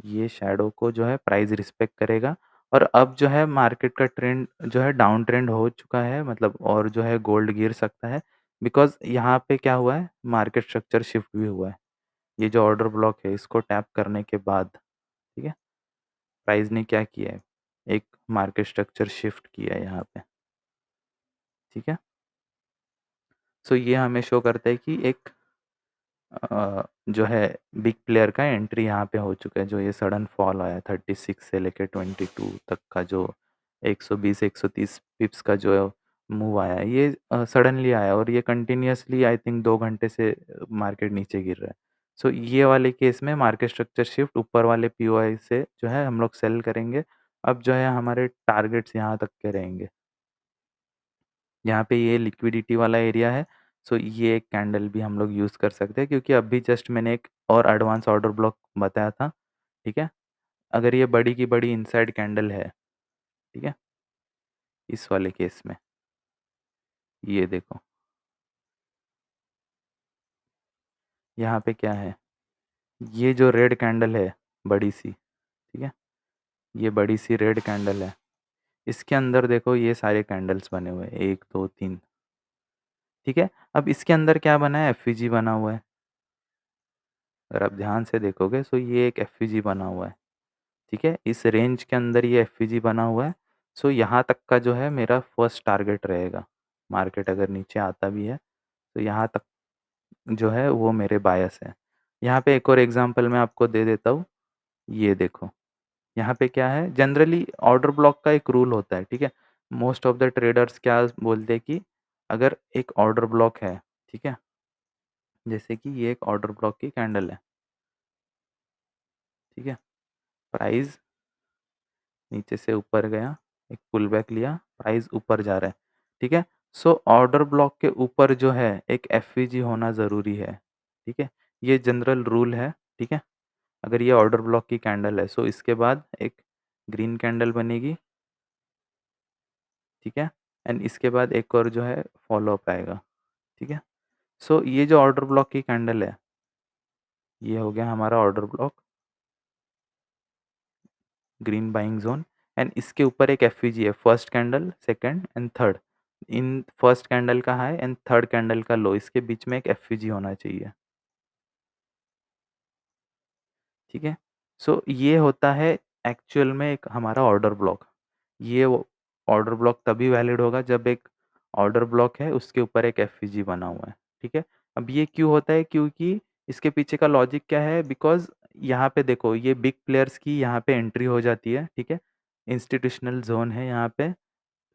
ये शैडो को जो है प्राइस रिस्पेक्ट करेगा और अब जो है मार्केट का ट्रेंड जो है डाउन ट्रेंड हो चुका है, मतलब और जो है गोल्ड गिर सकता है बिकॉज़ यहाँ पे क्या हुआ है, मार्केट स्ट्रक्चर शिफ्ट भी हुआ है। ये जो ऑर्डर ब्लॉक है इसको टैप करने के बाद, ठीक है, प्राइस ने क्या किया है, एक मार्केट स्ट्रक्चर शिफ्ट किया है यहाँ पे, ठीक है। सो ये हमें शो करता है कि एक जो है बिग प्लेयर का एंट्री यहाँ पे हो चुका है, जो ये सडन फॉल आया 36 से लेके 22 तक का जो 120-130 पिप्स का जो मूव आया है, ये सडनली आया और ये कंटिन्यूअसली आई थिंक 2 घंटे से मार्केट नीचे गिर रहा है। सो ये वाले केस में मार्केट स्ट्रक्चर शिफ्ट ऊपर वाले पीओआई से जो है हम लोग सेल करेंगे। अब जो है हमारे टारगेट्स यहाँ तक के रहेंगे। यहाँ पे ये लिक्विडिटी वाला एरिया है, सो ये एक कैंडल भी हम लोग यूज़ कर सकते हैं क्योंकि अभी जस्ट मैंने एक और एडवांस ऑर्डर ब्लॉक बताया था, ठीक है? अगर ये बड़ी की बड़ी इनसाइड कैंडल है, ठीक है? इस वाले केस में, ये देखो, यहाँ पे क्या है? ये जो रेड कैंडल है, बड़ी-सी, ठीक है? ये बड़ी-सी रेड कैंडल है, इसके अंदर देखो ये सारे कैंडल्स बने हुए हैं, 1, 2, 3, ठीक है? अब इसके अंदर क्या बना है? एफवीजी बना हुआ है। अगर आप ध्यान से देखोगे, सो ये एक एफवीजी बना हुआ है। ठीक है? इस रेंज के अंदर ये एफवीजी बना हुआ है। सो यहाँ तक का जो है मेरा फर्स्ट टारगेट रहेगा। मार्केट अगर नीचे आता भी है, तो यहाँ तक जो है वो मेरे बायस है। यहाँ पे एक और एग्ज़ाम्पल मैं आपको दे देता हूँ। ये देखो, यहाँ पे क्या है, जनरली ऑर्डर ब्लॉक का एक रूल होता है, ठीक है? मोस्ट ऑफ द ट्रेडर्स क्या बोलते हैं कि अगर एक ऑर्डर ब्लॉक है, ठीक है? जैसे कि ये एक ऑर्डर ब्लॉक की कैंडल है, ठीक है? प्राइस नीचे से ऊपर गया, एक पुल बैक लिया, प्राइस ऊपर जा रहा है, ठीक है? सो ऑर्डर ब्लॉक के ऊपर जो है एक एफवीजी होना ज़रूरी है, ठीक है? ये जनरल रूल है, ठीक है? अगर ये ऑर्डर ब्लॉक की कैंडल है, सो इसके बाद एक ग्रीन कैंडल बनेगी, ठीक है? एंड इसके बाद एक और जो है फॉलो अप आएगा, ठीक है? सो ये जो ऑर्डर ब्लॉक की कैंडल है, ये हो गया हमारा order block, green buying zone and इसके ऊपर एक एफवीजी है, first candle, second and third. In first candle का हाई एंड थर्ड कैंडल का लो, इसके बीच में एक एफवीजी होना चाहिए। ठीक है? सो ये होता है एक्चुअल में एक हमारा ऑर्डर ब्लॉक। ये वो ऑर्डर ब्लॉक तभी वैलिड होगा जब एक ऑर्डर ब्लॉक है, उसके ऊपर एक एफवीजी बना हुआ है। ठीक है? अब ये क्यों होता है? क्योंकि इसके पीछे का लॉजिक क्या है? बिकॉज़ यहाँ पे देखो, ये बिग प्लेयर्स की यहाँ पे एंट्री हो जाती है। ठीक है? इंस्टीट्यूशनल ज़ोन है यहाँ पे।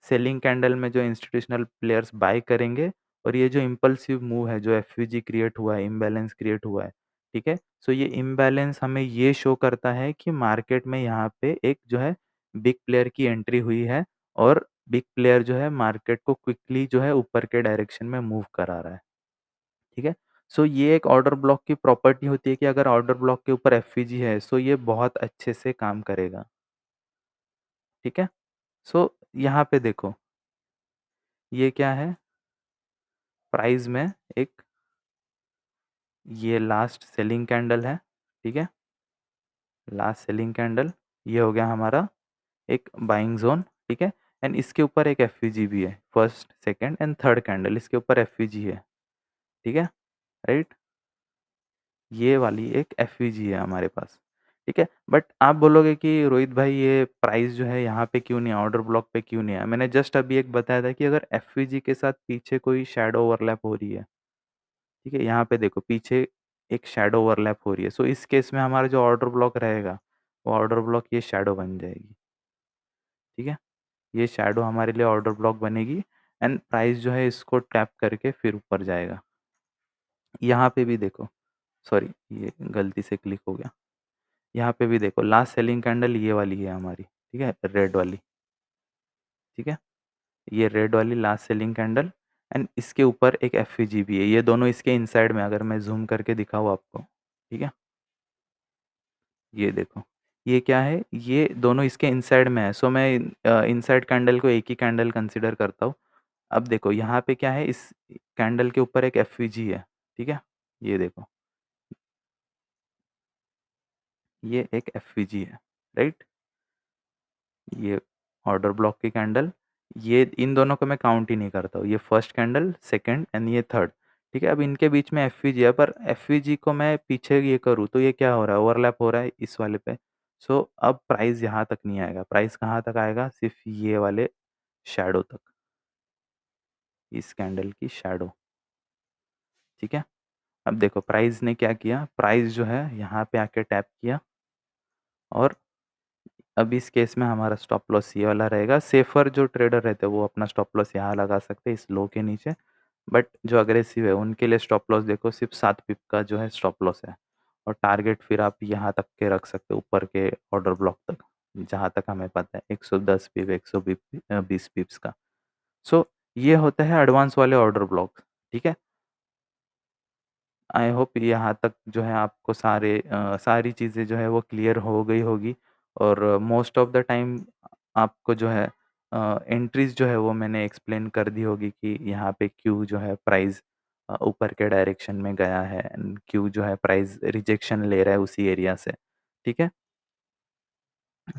सेलिंग कैंडल में जो इंस्टीट्यूशनल प्लेयर्स बाय करेंगे और ये जो इम्पल्सिव मूव है, जो एफवीजी क्रिएट हुआ है, इम्बैलेंस क्रिएट हुआ है, ठीक है? सो ये इम्बैलेंस हमें ये शो करता है कि मार्केट में यहाँ पे एक जो है बिग प्लेयर की एंट्री हुई है और बिग प्लेयर जो है मार्केट को क्विकली जो है ऊपर के डायरेक्शन में मूव करा रहा है। ठीक है? सो ये एक ऑर्डर ब्लॉक की प्रॉपर्टी होती है कि अगर ऑर्डर ब्लॉक के ऊपर एफवीजी है, सो ये बहुत अच्छे से काम करेगा। ठीक है? सो यहाँ पे देखो, ये क्या है? प्राइस में एक ये लास्ट सेलिंग कैंडल है। ठीक है? लास्ट सेलिंग कैंडल, ये हो गया हमारा एक बाइंग ज़ोन। ठीक है? एंड इसके ऊपर एक एफवीजी भी है। First, second and third candle इसके ऊपर एफवीजी है। ठीक है? राइट? ये वाली एक एफवीजी है हमारे पास। ठीक है? बट आप बोलोगे कि रोहित भाई, ये प्राइस जो है यहाँ पे क्यों नहीं है, ऑर्डर ब्लॉक पे क्यों नहीं है? मैंने जस्ट अभी एक बताया था कि अगर एफवीजी के साथ पीछे कोई शैडो ओवरलैप हो रही है, ठीक है? यहाँ पे देखो, पीछे एक शैडो ओवरलैप हो रही है। सो इस केस में हमारा जो ऑर्डर ब्लॉक रहेगा, वो ऑर्डर ब्लॉक ये शैडो बन जाएगी। ठीक है? ये शैडो हमारे लिए ऑर्डर ब्लॉक बनेगी एंड प्राइस जो है इसको टैप करके फिर ऊपर जाएगा। यहाँ पे भी देखो, सॉरी ये गलती से क्लिक हो गया। यहाँ पे भी देखो, लास्ट सेलिंग कैंडल ये वाली है हमारी, ठीक है? रेड वाली, ठीक है? ये रेड वाली लास्ट सेलिंग कैंडल एंड इसके ऊपर एक एफवीजी भी है। ये दोनों इसके इनसाइड में, अगर मैं ज़ूम करके दिखाऊँ आपको, ठीक है? ये देखो, ये क्या है? ये दोनों इसके इनसाइड में है। सो मैं इनसाइड कैंडल को एक ही कैंडल कंसीडर करता हूँ। अब देखो यहाँ पे क्या है, इस कैंडल के ऊपर एक एफवीजी है, ठीक है? ये देखो, ये एक एफवीजी है, राइट? ये ऑर्डर ब्लॉक की कैंडल, ये इन दोनों को मैं काउंट ही नहीं करता हूँ। ये फर्स्ट कैंडल, सेकंड एंड ये थर्ड, ठीक है? अब इनके बीच में एफवीजी है, पर एफवीजी को मैं पीछे ये करूँ तो ये क्या हो रहा है? ओवरलैप हो रहा है इस वाले पे। सो अब प्राइस यहाँ तक नहीं आएगा। प्राइस कहाँ तक आएगा? सिर्फ ये वाले शैडो तक, इस कैंडल की शैडो, ठीक है? अब देखो प्राइस ने क्या किया, प्राइस जो है यहाँ पे आके टैप किया और अब इस केस में हमारा स्टॉप लॉस ये वाला रहेगा। सेफर जो ट्रेडर रहते हैं वो अपना स्टॉप लॉस यहाँ लगा सकते हैं इस लो के नीचे। बट जो अग्रेसिव है उनके लिए स्टॉप लॉस देखो, सिर्फ 7 पिप का जो है स्टॉप लॉस है और टारगेट फिर आप यहाँ तक के रख सकते हो, ऊपर के ऑर्डर ब्लॉक तक, जहाँ तक हमें पता है 110 पिप, 120 पिप्स का। सो ये होता है एडवांस वाले ऑर्डर ब्लॉक, ठीक है? आई होप यहाँ तक जो है आपको सारी चीज़ें जो है वो क्लियर हो गई होगी और मोस्ट ऑफ द टाइम आपको जो है एंट्रीज़ जो है वो मैंने एक्सप्लेन कर दी होगी कि यहाँ पे क्यों जो है प्राइस ऊपर के डायरेक्शन में गया है एंड क्यों जो है प्राइस रिजेक्शन ले रहा है उसी एरिया से, ठीक है?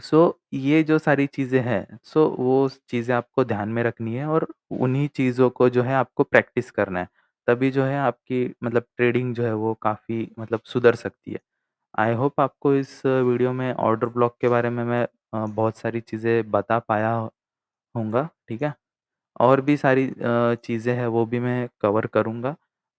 सो ये जो सारी चीज़ें हैं, सो वो चीज़ें आपको ध्यान में रखनी है और उन्हीं चीज़ों को जो है आपको प्रैक्टिस करना है। तभी जो है आपकी मतलब ट्रेडिंग जो है वो काफ़ी मतलब सुधर सकती है। आई होप आपको इस वीडियो में ऑर्डर ब्लॉक के बारे में मैं बहुत सारी चीज़ें बता पाया होऊँगा, ठीक है? और भी सारी चीज़ें हैं वो भी मैं कवर करूँगा।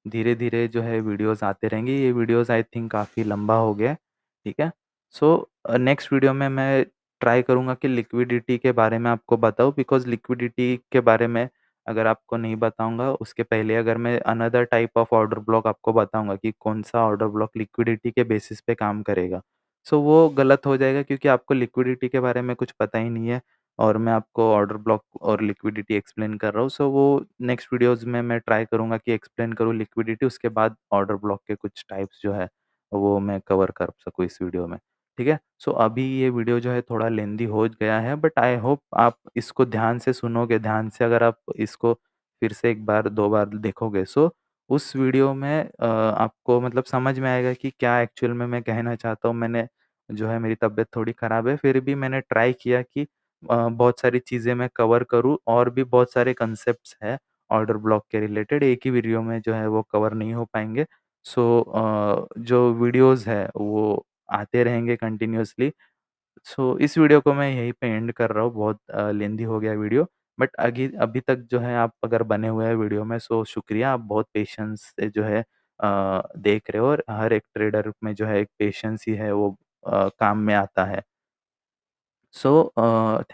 धीरे-धीरे जो है वीडियोज़ आते रहेंगे। ये वीडियोज़ आई थिंक काफ़ी लंबा हो गया है, ठीक है? सो नेक्स्ट वीडियो में मैं ट्राई करूँगा कि लिक्विडिटी के बारे में आपको बताऊँ, बिकॉज़ लिक्विडिटी के बारे में अगर आपको नहीं बताऊँगा, उसके पहले अगर मैं another type of order block आपको बताऊँगा कि कौन-सा ऑर्डर ब्लॉक लिक्विडिटी के बेसिस पे काम करेगा। सो वो गलत हो जाएगा क्योंकि आपको लिक्विडिटी के बारे में कुछ पता ही नहीं है। और मैं आपको ऑर्डर ब्लॉक और लिक्विडिटी एक्सप्लेन कर रहा हूँ। सो वो नेक्स्ट वीडियोज़ में मैं ट्राई करूँगा कि एक्सप्लेन करूँ लिक्विडिटी, उसके बाद ऑर्डर ब्लॉक के कुछ टाइप्स जो है, वो मैं कवर कर सकूँ इस वीडियो में, ठीक है? सो अभी ये वीडियो जो है थोड़ा लेंदी हो गया है, बट आई होप आप इसको ध्यान से सुनोगे, ध्यान से अगर आप इसको फिर से 1 बार, 2 बार देखोगे, सो उस वीडियो में आपको मतलब समझ में आएगा कि क्या एक्चुअल में मैं कहना चाहता हूँ। मैंने जो है, मेरी तबीयत थोड़ी ख़राब है, फिर भी मैंने ट्राई किया कि बहुत सारी चीज़ें मैं कवर करूँ और भी बहुत सारे कांसेप्ट्स हैं ऑर्डर ब्लॉक के रिलेटेड एक ही वीडियो में जो है वो कवर नहीं हो पाएँगे। सो जो वीडियोज़ है वो आते रहेंगे कंटिन्यूअसली। सो इस वीडियो को मैं यहीं पे एंड कर रहा हूँ, बहुत लेंदी हो गया वीडियो। बट अगी अभी तक जो है आप अगर बने हुए हैं वीडियो में सो शुक्रिया, आप बहुत पेशेंस से जो है देख रहे हो और हर एक ट्रेडर में जो है एक पेशेंस ही है वो काम में आता है। So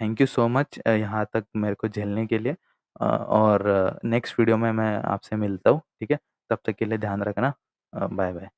thank you so much यहाँ तक मेरे को झेलने के लिए और नेक्स्ट वीडियो में मैं आपसे मिलता हूँ, ठीक है? तब तक के लिए ध्यान रखना। बाय-बाय।